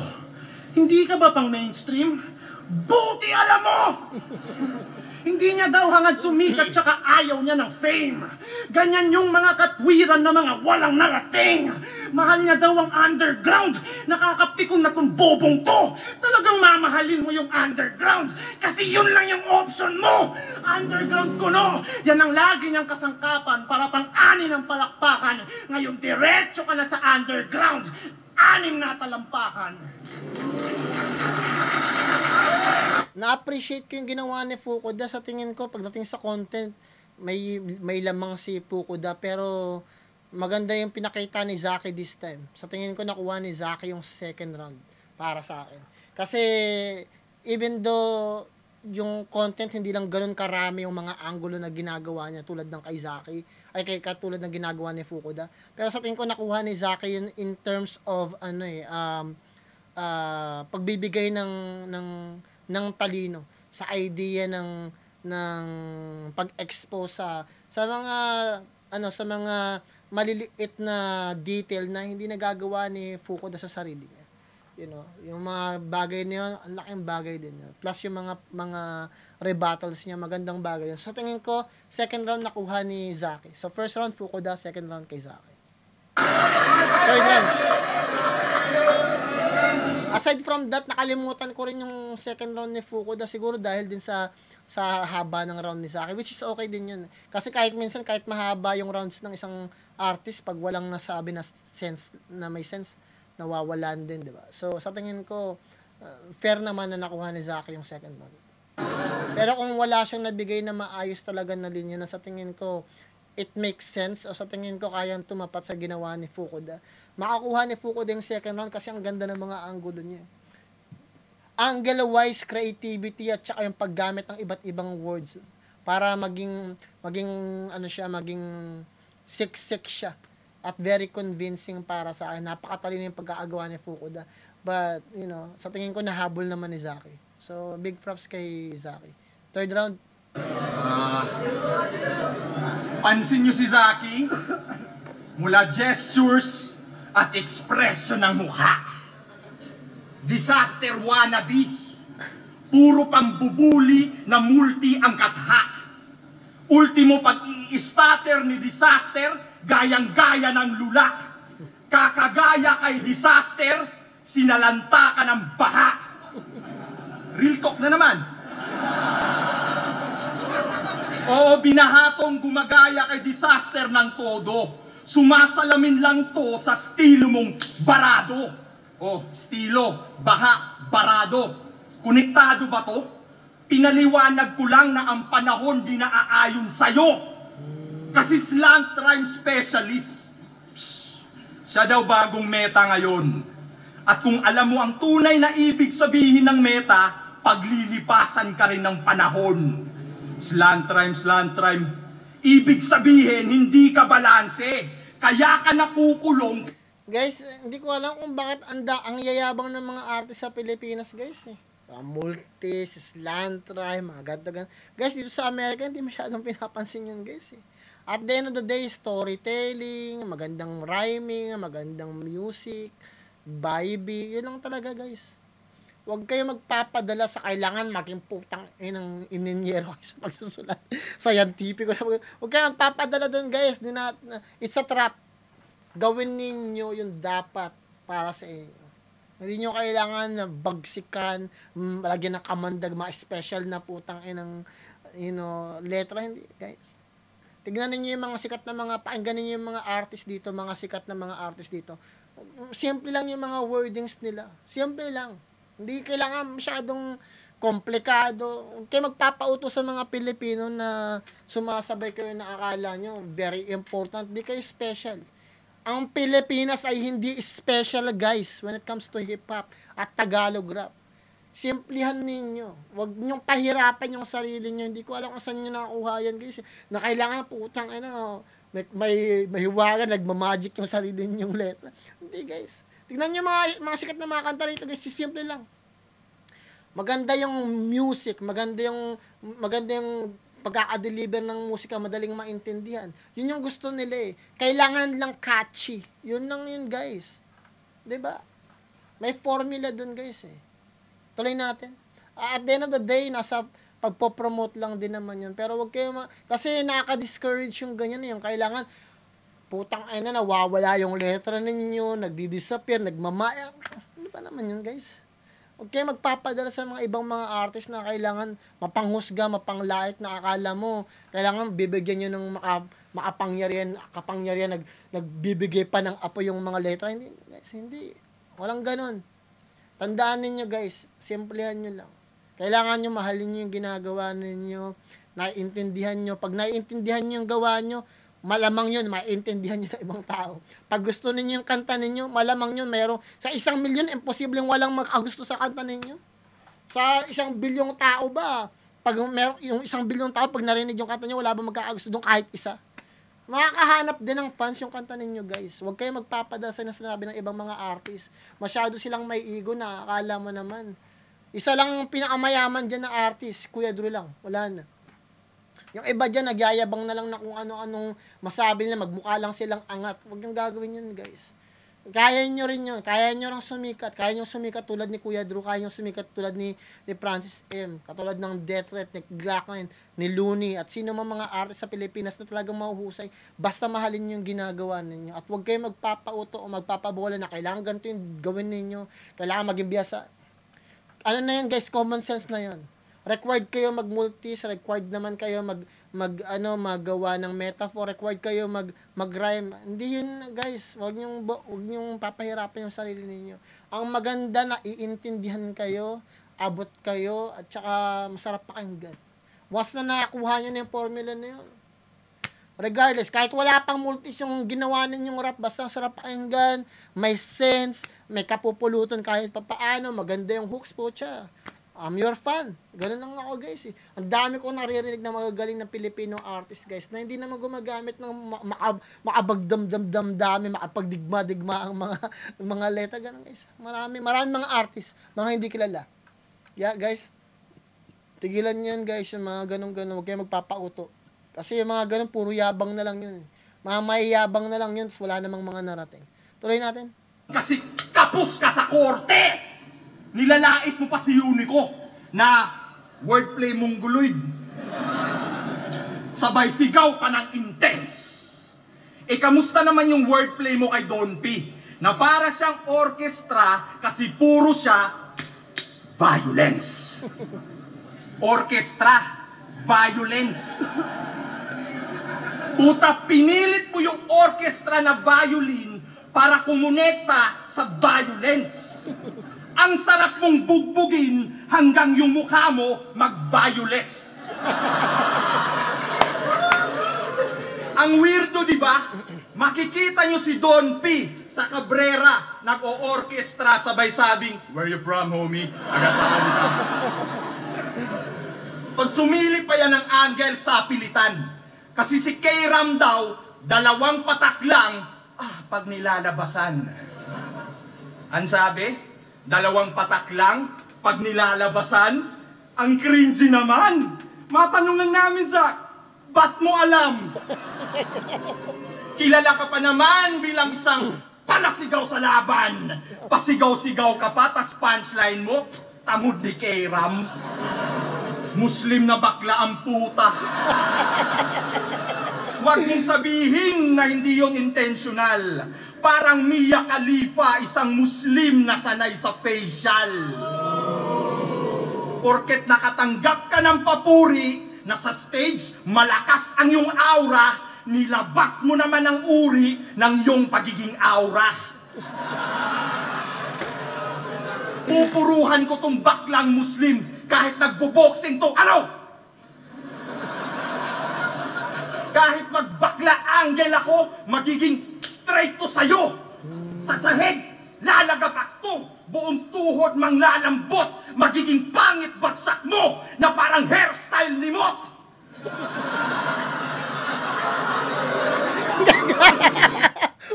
Hindi ka ba pang mainstream? Buti alam mo! Hindi niya daw hangad sumikat tsaka ayaw niya ng fame. Ganyan yung mga katwiran na mga walang narating. Mahal niya daw ang underground. Nakakapikon na tong bobong to. Talagang mamahalin mo yung underground. Kasi yun lang yung option mo. Underground kuno. Yan ang lagi niyang kasangkapan para pang-ani ng palakpakan. Ngayon diretso ka na sa underground. 6 na talampakan. Na-appreciate ko yung ginawa ni Fukuda. Sa tingin ko, pagdating sa content, may lamang si Fukuda. Pero maganda yung pinakita ni Zaki this time. Sa tingin ko, nakuha ni Zaki yung second round para sa akin. Kasi, even though yung content hindi lang ganun karami yung mga angulo na ginagawa niya tulad ng kay Zaki, katulad ng ginagawa ni Fukuda. Pero sa tingin ko, nakuha ni Zaki yun in terms of pagbibigay ng talino sa idea ng ng pag-expose sa mga sa mga maliliit na detail na hindi nagagawa ni Fukuda sa sarili niya. Yung mga bagay na yun, ang laking bagay din yun. Plus yung mga rebuttals niya, magandang bagay yun. So tingin ko, second round nakuha ni Zaki. So first round Fukuda, second round kay Zaki. Third round. Aside from that, nakalimutan ko rin yung second round ni Fukuda siguro dahil din sa haba ng round ni Zaki, which is okay din yun. Kasi kahit minsan, kahit mahaba yung rounds ng isang artist, pag walang nasabi na sense, na may sense, nawawalan din, di ba? So, sa tingin ko, fair naman na nakuha ni Zaki yung second round. Pero kung wala siyang nabigay na maayos talaga na linya na sa tingin ko, it makes sense, o sa tingin ko kayang tumapat sa ginawa ni Fukuda. Makakuha ni Fukuda yung second round kasi ang ganda ng mga angulo niya. Angle-wise, creativity, at saka yung paggamit ng iba't ibang words para maging siksik siya. At very convincing para sa akin. Napakatalino yung pagkakagawa ni Fukuda. But, sa tingin ko nahabol naman ni Zaki. So, big props kay Zaki. Third round. Pansin nyo si Zaki? Mula gestures at expression ng mukha. Disaster wannabe. Puro pambubuli na multi ang katha. Ultimo pag-i-starter ni Disaster, gayang-gaya ng lula. Kakagaya kay Disaster, sinalanta ka ng baha. Real talk na naman. Oo, binahatong gumagaya kay Disaster ng todo. Sumasalamin lang to sa estilo mong barado. Estilo, baha, barado. Konektado ba to? Pinaliwanag ko lang na ang panahon di naaayon sa'yo. Kasi slant rhyme specialist. Siya daw bagong meta ngayon. At kung alam mo ang tunay na ibig sabihin ng meta, paglilipasan ka rin ng panahon. Slant rhyme. Ibig sabihin, hindi ka balanse. Kaya ka nakukulong. Guys, hindi ko alam kung bakit ang yayabang ng mga artist sa Pilipinas, guys. Multi, slant rhyme, mga ganto. Guys, dito sa Amerika, hindi masyadong pinapansin yan, guys. At the end of the day, storytelling, magandang rhyming, magandang music, vibe, yun lang talaga, guys. Huwag kayo magpapadala sa kailangan maging putang inang ininyero kayo sa pagsusulat. Scientific. Huwag kayo magpapadala doon, guys. It's a trap. Gawin ninyo yung dapat para sa inyo. Hindi nyo kailangan na bagsikan, lagyan ng kamandag, mga special na putang inang, letra. Hindi, guys. Tignan niyo yung mga sikat na pakinggan niyo yung mga artist dito, mga sikat na mga artist dito. Simple lang yung mga wordings nila. Simple lang. Hindi kailangan masyadong komplikado. Kaya magpapauto sa mga Pilipino na sumasabay kayo na akala nyo very important. Hindi kayo special. Ang Pilipinas ay hindi special, guys, when it comes to hip-hop at Tagalog rap. Simplihan ninyo. Huwag nyong pahirapan yung sarili nyo. Hindi ko alam kung saan nyo nakakuha yan, guys. Na kailangan putang may hiwagan, nagmamagic yung sarili nyong letra. Hindi, guys. Tignan nyo mga sikat na mga kanta rito, guys. Simple lang. Maganda yung music, maganda yung pagkaka-deliver ng musika, madaling maintindihan. Yun yung gusto nila eh. Kailangan lang catchy. Yun lang yun, guys. 'Di ba? May formula dun, guys eh. Tuloy natin. At the end of the day, nasa pagpo-promote lang din naman yun. Pero wag kayo kasi nakaka-discourage yung ganyan. Yung kailangan, putang ina, nawawala yung letra ninyo, nagdi-disappear, nagmamaya. Ano ba naman yun, guys? Huwag kayo magpapadala sa mga ibang mga artist na kailangan mapanghusga, mapanglait na akala mo. Kailangan bibigyan nyo ng kapangyarihan, nagbibigay pa ng apo yung mga letra. Hindi, guys, hindi. Walang ganun. Tandaan ninyo, guys, simplehan nyo lang. Kailangan nyo mahalin nyo yung ginagawa ninyo, naiintindihan nyo. Pag naiintindihan nyo yung gawa nyo, malamang yun, maiintindihan nyo ng ibang tao. Pag gusto ninyo yung kanta ninyo, malamang yun, sa 1 milyon, imposibleng walang makagusto sa kanta ninyo. Sa 1 bilyong tao ba, pag yung 1 bilyong tao, pag narinig yung kanta nyo, wala ba magkakagusto doon kahit isa? Makakahanap din ng fans yung kanta ninyo, guys. Huwag kayo magpapadala sa sinasabi ng ibang mga artist. Masyado silang may ego na, akala mo naman. Isa lang ang pinakamayaman dyan na artist, Kuya Drew lang. Wala na. Yung iba dyan, nagyayabang na lang na kung ano-anong masabi nila, magmukha lang silang angat. Huwag niyong gagawin yun, guys. Kaya nyo rin yun. Kaya nyo rin sumikat. Kaya nyo sumikat tulad ni Kuya Drew. Kaya nyo sumikat tulad ni Francis M. Katulad ng Death Threat, ni Glockline, ni Looney, at sino man mga artist sa Pilipinas na talagang mahuhusay. Basta mahalin yung ginagawa ninyo. At huwag kayo magpapauto o magpapabola na kailangan ganito yung gawin ninyo. Kailangan maging biyasa. Ano na yan, guys? Common sense na yan. Required kayo mag-multis, required naman kayo magawa ng metaphor, required kayo mag-rhyme. Hindi yun, guys. Huwag niyong papahirapan yung sarili ninyo. Ang maganda na iintindihan kayo, abot kayo, at saka masarap pakinggan. Once na nakakuha niyo na yung formula na yun. Regardless, kahit wala pang multis yung ginawa ninyong rap, basta sarap pakinggan, may sense, may kapupulutan kahit papaano, maganda yung hooks po siya. I'm your fan. Ganun lang ako, guys. Ang dami ko naririnig na magagaling na Filipino artist, guys, na hindi naman gumagamit ng makabagdamdamdami, makapagdigma-digma ang mga letra. Ganun, guys. Marami mga artist, mga hindi kilala. Yeah, guys. Tigilan yan, guys, yung mga ganun-ganun. Huwag kayo magpapauto. Kasi yung mga ganun, puro yabang na lang yun. Mga mayayabang na lang yun, wala namang mga narating. Tuloy natin. Kasi kapos ka sa korte! Nilalait mo pa si Unico na wordplay mongoloid. Sabay sigaw pa ng intense. Kamusta naman yung wordplay mo kay Don P? Na para siyang orchestra kasi puro siya violence. Orchestra, violence. Puta, pinilit mo yung orchestra na violin para kumonekta sa violence. Ang sarap mong bugbugin hanggang yung mukha mo mag-violets. Ang weirdo, di ba? Makikita nyo si Don P sa Cabrera, nag-o-orchestra sabay sabing, "Where you from, homie?" Agasakan ka. Pag sumili pa yan ng angle sa pilitan. Kasi si K-Ram daw, 2 patak lang, pag nilalabasan. Ang sabi? 2 patak lang, pag nilalabasan, ang cringy naman. Matanong lang namin, Zach, ba't mo alam? Kilala ka pa naman bilang isang palasigaw sa laban. Pasigaw-sigaw ka pa, tas punchline mo, tamod ni K-Ram. Muslim na bakla ang puta. Huwag mong sabihin na hindi yon intentional. Parang Mia Khalifa, isang Muslim na sanay sa facial. Porket nakatanggap ka ng papuri na sa stage malakas ang iyong aura, nilabas mo naman ang uri ng iyong pagiging aura. Pupuruhan ko tong baklang Muslim kahit nagbo-boxing to. Ano? Kahit magbakla angle ako, magiging straight to sa'yo. Sa sahig, lalagapak to. Buong tuhod mang lalambot. Magiging pangit bagsak mo na parang hairstyle ni Mot.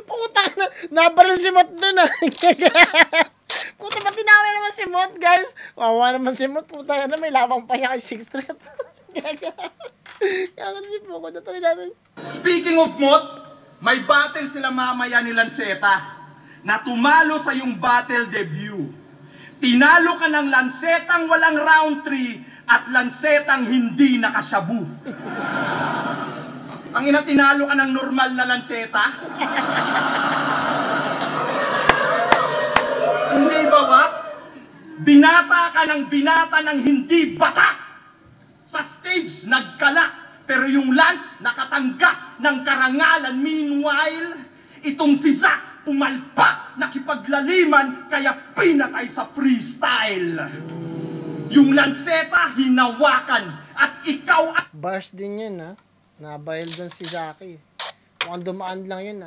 Puta na, nabaril si Mot dun Puta, ba't tinawin naman si Mot, guys? Wawa naman si Mot, puta na, may labang pa siya kay Sixth Street. Kaya si Poco, natuloy natin. Speaking of Mot, may battle sila mamaya ni Lanceta na tumalo sa yung battle debut. Tinalo ka ng Lancetang walang round 3 at Lancetang hindi nakasyabu. Ang ina, tinalo ka ng normal na Lanceta? Hindi ba ba? Binata ka ng binata ng hindi batak. Sa stage, nagkalak. Pero yung Lance, nakatanggap ng karangalan. Meanwhile, itong si Zack, pumalpak, nakipaglaliman, kaya pinatay sa freestyle. Yung Lanceta, hinawakan. At ikaw at... Bars din yun, Nabayal doon si Zaki. Mukhang dumaan lang yun,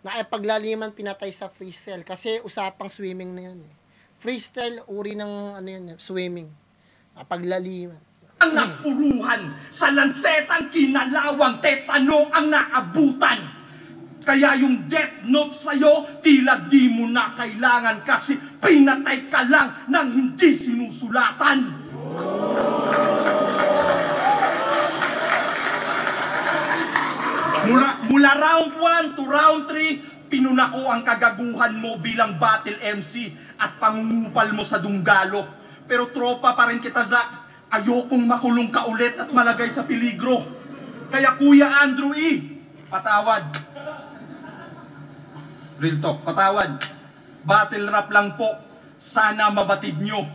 Nakipaglaliman, pinatay sa freestyle. Kasi usapang swimming na yun, Freestyle, uri ng, swimming. Napaglaliman. Ang napuruhan sa Lancetang kinalawang tetano ang naabutan. Kaya yung death note sa'yo, tila di mo na kailangan kasi pinatay ka lang ng hindi sinusulatan. Mula round 1 to round 3, pinuna ko ang kagaguhan mo bilang battle MC at pangungupal mo sa Dunggalo. Pero tropa pa rin kita, Zack. Ayokong makulong ka ulit at malagay sa peligro. Kaya Kuya Andrew E., patawad. Real talk, patawad. Battle rap lang po. Sana mabatid nyo.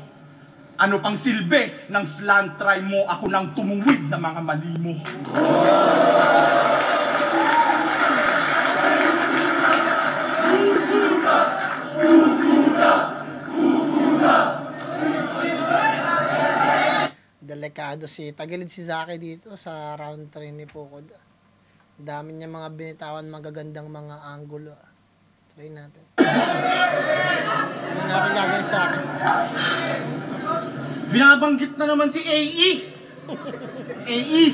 Ano pang silbi ng slant try mo, ako nang tumuwid na mga mali mo. Delikado tagilid si Zaki dito sa round 3 ni Pukod. Dami niya mga binitawan, magagandang mga angulo. Try natin. Ano natin gagawin sa akin? Binabanggit na naman si AE. AE.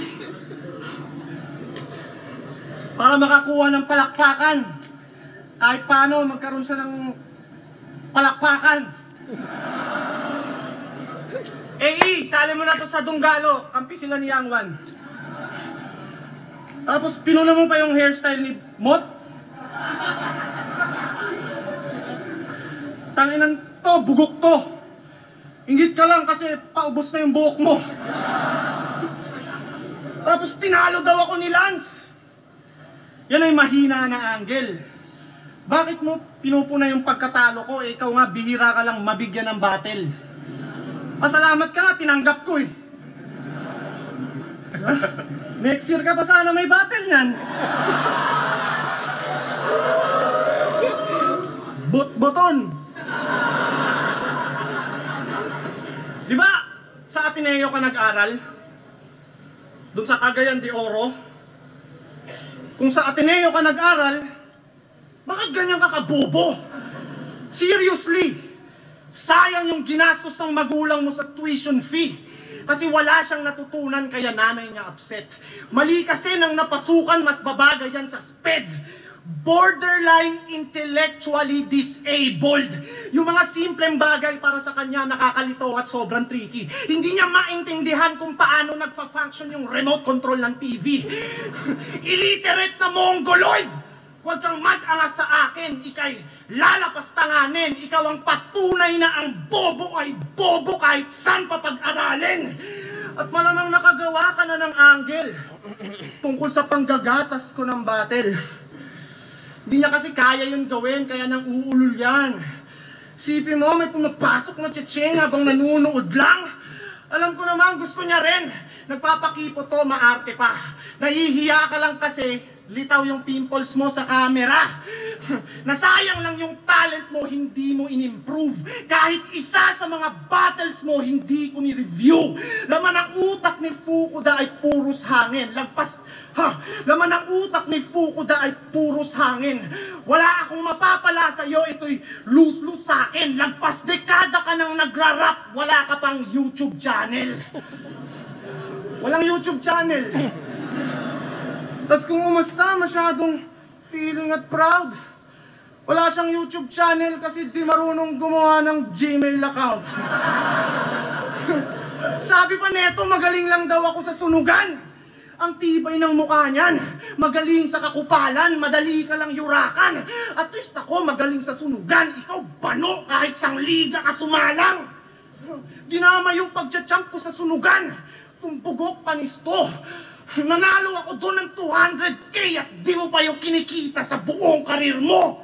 Para makakuha ng palakpakan. Kahit paano, magkaroon siya ng palakpakan. AE, sali mo na to sa Dunggalo. Kampi sila ni Yang Wan. Tapos pinuna mo pa yung hairstyle ni Mot. Tanginan to, bugok to. Ingit ka lang kasi paubos na yung buhok mo. Tapos tinalo daw ako ni Lance. Yan ay mahina na angle. Bakit mo pinupuna yung pagkatalo ko? Ikaw nga, bihira ka lang mabigyan ng battle. Pasalamat ka nga, tinanggap ko eh. Next year ka pa sana may battle yan. Bot-boton. Di ba sa Ateneo ka nag-aral? Doon sa Cagayan de Oro? Kung sa Ateneo ka nag-aral, bakit ganyan ka kabobo? Seriously, sayang yung ginastos ng magulang mo sa tuition fee. Kasi wala siyang natutunan kaya nanay niya upset. Mali kasi nang napasukan, mas babaga yan sa SPED. Borderline intellectually disabled. Yung mga simpleng bagay para sa kanya nakakalito at sobrang tricky. Hindi niya maintindihan kung paano nagfa-function yung remote control ng TV. Illiterate na mongoloid! Huwag kang mag-angas sa akin, ikay lalapas tanganin. Ikaw ang patunay na ang bobo ay bobo kahit saan papag-aralin. At malamang nakagawa ka na ng angle tungkol sa panggagatas ko ng battle. Hindi niya kasi kaya yun gawin, kaya nang uulol yan. Sipin mo, may pumapasok na tsetseng habang nanunood lang. Alam ko naman, gusto niya rin. Nagpapakipo to, maarte pa. Nahihiya ka lang kasi litaw yung pimples mo sa camera. Nasayang lang yung talent mo, hindi mo in-improve. Kahit isa sa mga battles mo, hindi ko ni-review. Laman ang utak ni Fukuda ay puros hangin. Laman ang utak ni Fukuda ay puros hangin. Wala akong mapapala sa'yo, ito'y lose-lose sa'kin. Lagpas dekada ka nang nagra-rap, wala ka pang YouTube channel. Walang YouTube channel. Tapos kung umasta, masyadong feeling at proud. Wala siyang YouTube channel kasi di marunong gumawa ng Gmail account. Sabi pa neto, magaling lang daw ako sa sunugan. Ang tibay ng mukha niyan. Magaling sa kakupalan, madali ka lang yurakan. At least ako magaling sa sunugan. Ikaw bano kahit sang liga ka sumalang. Dinama yung pagcha-champ ko sa sunugan. Tumbugok panisto. Nanalo ako doon ng 200K at di mo pa yung kinikita sa buong karir mo.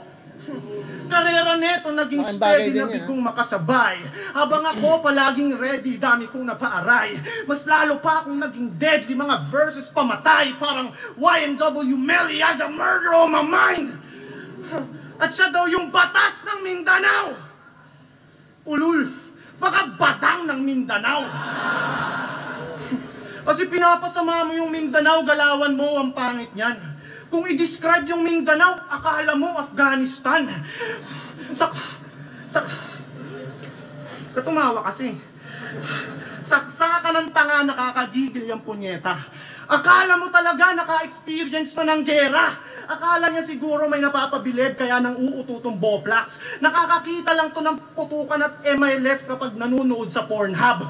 Karera neto naging steady na bigong makasabay. Habang ako palaging ready, dami kong napaaray. Mas lalo pa akong naging deadly, mga verses pamatay. Parang YNW Melly, I got murder on my mind. At siya daw yung batas ng Mindanao. Ulul, baka batang ng Mindanao. Kasi pinapasama mo yung Mindanao, galawan mo, ang pangit niyan. Kung i-describe yung Mindanao, akala mo Afghanistan. Katumawa kasi. Saksa ka ng tanga, nakakagigil yung punyeta. Akala mo talaga naka-experience na ng gera. Akala niya siguro may napapabilib kaya nang uututong Boplax. Nakakakita lang to ng putukan at MILF kapag nanunood sa Pornhub.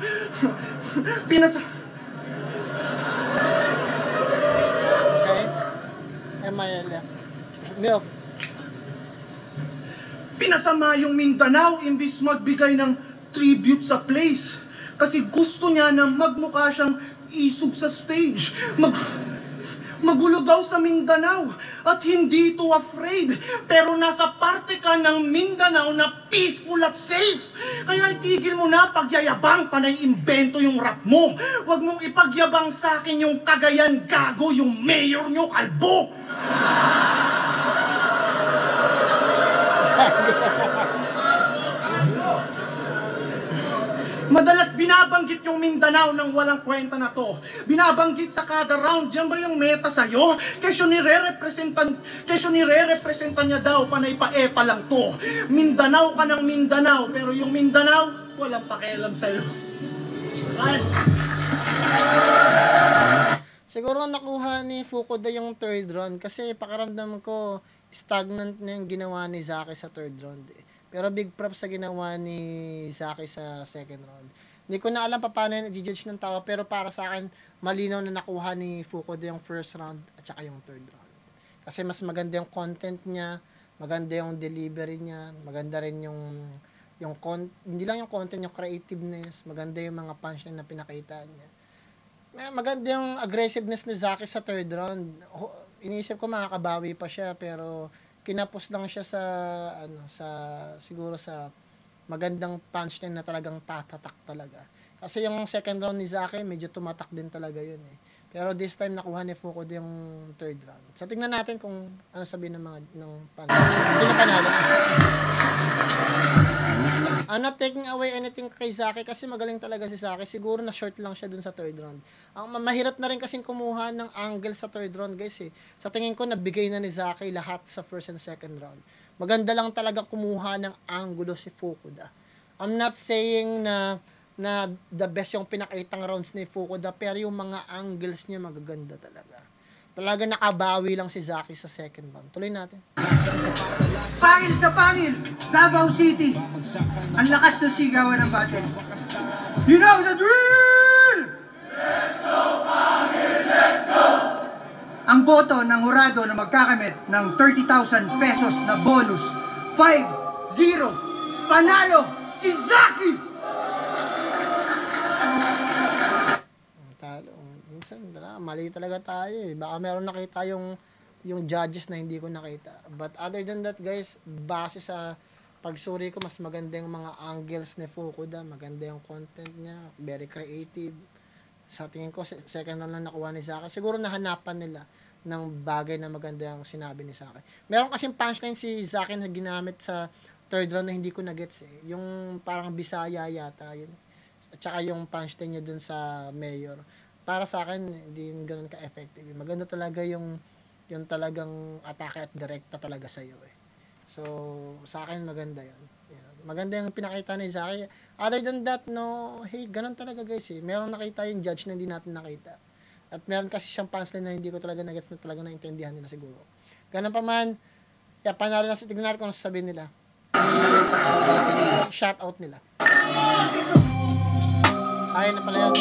Okay. MIL. Milk. Pinasama yung Mindanao imbis magbigay ng tribute sa place. Kasi gusto niya na magmukha siyang isog sa stage. Magulo daw sa Mindanao at hindi to afraid. Pero nasa parte ka ng Mindanao na peaceful at safe. Kaya itigil mo na pagyayabang, panay imbento yung rap mo. Huwag mong ipagyabang sa akin yung Cagayan gago, yung mayor nyo kalbo. Madalas binabanggit yung Mindanao ng walang kwenta na to. Binabanggit sa kada round. Yan ba yung meta sa'yo? Kesyo nire-representan niya daw, panay pa-epa lang to. Mindanao ka ng Mindanao, pero yung Mindanao, walang pakialam sa'yo. Siguro nakuha ni Fukuda yung third round kasi pakiramdam ko stagnant na yung ginawa ni Zaki sa third round eh. Pero big props sa ginawa ni Zaki sa second round. Hindi ko na alam paano yung i-judge ng tao pero para sa akin malinaw na nakuha ni Fukuda yung first round at saka yung third round. Kasi mas maganda yung content niya, maganda yung delivery niya, maganda rin yung hindi lang yung content, yung creativeness, maganda yung mga punchline na pinakita niya. Maganda yung aggressiveness ni Zaki sa third round. Iniisip ko makakabawi pa siya pero kinapos lang siya siguro sa magandang punchline na talagang tatatak talaga. Kasi yung second round ni Zaki medyo tumatak din talaga yun eh. Pero this time nakuha ni Fukuda yung third round. So tingnan natin kung ano sabihin ng panalo. Sino panalo? I'm not taking away anything kay Zaki kasi magaling talaga si Zaki. Siguro na short lang siya dun sa third round. Ang mahirap na rin kasing kumuha ng angle sa third round guys eh. Sa tingin ko nabigay na ni Zaki lahat sa first and second round. Maganda lang talaga kumuha ng angulo si Fukuda. I'm not saying na the best yung pinakitang rounds ni Fukuda pero yung mga angles niya magaganda talaga. Talaga nakabawi lang si Zaki sa second round. Tuloy natin. Pangil sa pangil, Davao City. Ang lakas ng sigawan ng battle. You know the drill! Let's go, pangil! Let's go! Ang boto ng hurado na magkakamit ng 30,000 pesos na bonus. 5-0. Panalo si Zaki! Minsan, mali talaga tayo eh. Baka meron nakita yung judges na hindi ko nakita. But other than that guys, base sa pagsuri ko, mas maganda yung mga angles ni Fukuda, maganda yung content niya, very creative. Sa tingin ko, second round lang nakuha ni Zaki. Siguro nahanapan nila ng bagay na maganda yung sinabi ni Zaki. Meron kasing punchline si Zaki na ginamit sa third round na hindi ko na-gets eh. Yung parang Bisaya yata yun. At saka yung punchline niya dun sa mayor. Para sa akin, hindi yun ganun ka-effective. Maganda talaga yung talagang atake at direkta talaga sa'yo eh. So, sa akin maganda yun. Maganda yung pinakita ni Zaki. Other than that, no, hey, ganun talaga guys eh. Meron nakita yung judge na hindi natin nakita. At meron kasi siyang punchline na hindi ko talaga nagets na talaga naintindihan nila siguro. Ganun pa man, panalo na, tignan natin kung sasabihin nila. Shout out nila. Ayun na pala yun.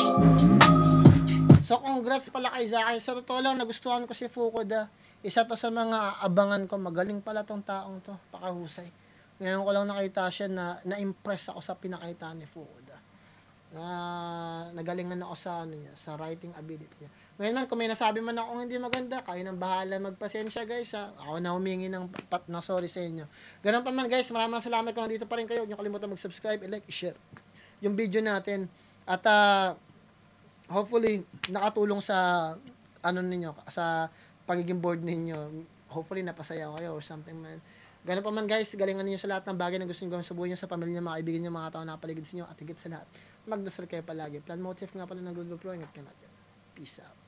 So, congrats pala kay Zaki. Sa totoo lang, nagustuhan ko si Fukuda. Isa to sa mga abangan ko. Magaling pala tong taong to. Pakahusay. Ngayon ko lang nakita siya na na-impress ako sa pinakita ni Fukuda. Nagalingan ako sa writing ability niya. Ngayon man, kung may nasabi man ako hindi maganda, kayo nang bahala magpasensya guys. Ako na humingi ng sorry sa inyo. Ganun pa man guys, maraming salamat kung nandito pa rin kayo. Huwag niyo kalimutan mag-subscribe, i-like, i-share yung video natin. At hopefully nakatulong sa ninyo, sa pagiging board ninyo. Hopefully napasaya kayo or something man. Ganun pa man guys, galingan niyo sa lahat ng bagay na gusto niyo gawin sa buhay niyo, sa pamilya niyo, mga kaibigan niyo, mga tao na paligid sa inyo, at higit sa lahat, magdasal kayo palagi. Plan motive nga pala ng Google Pro, ingat kayo natin. Peace out.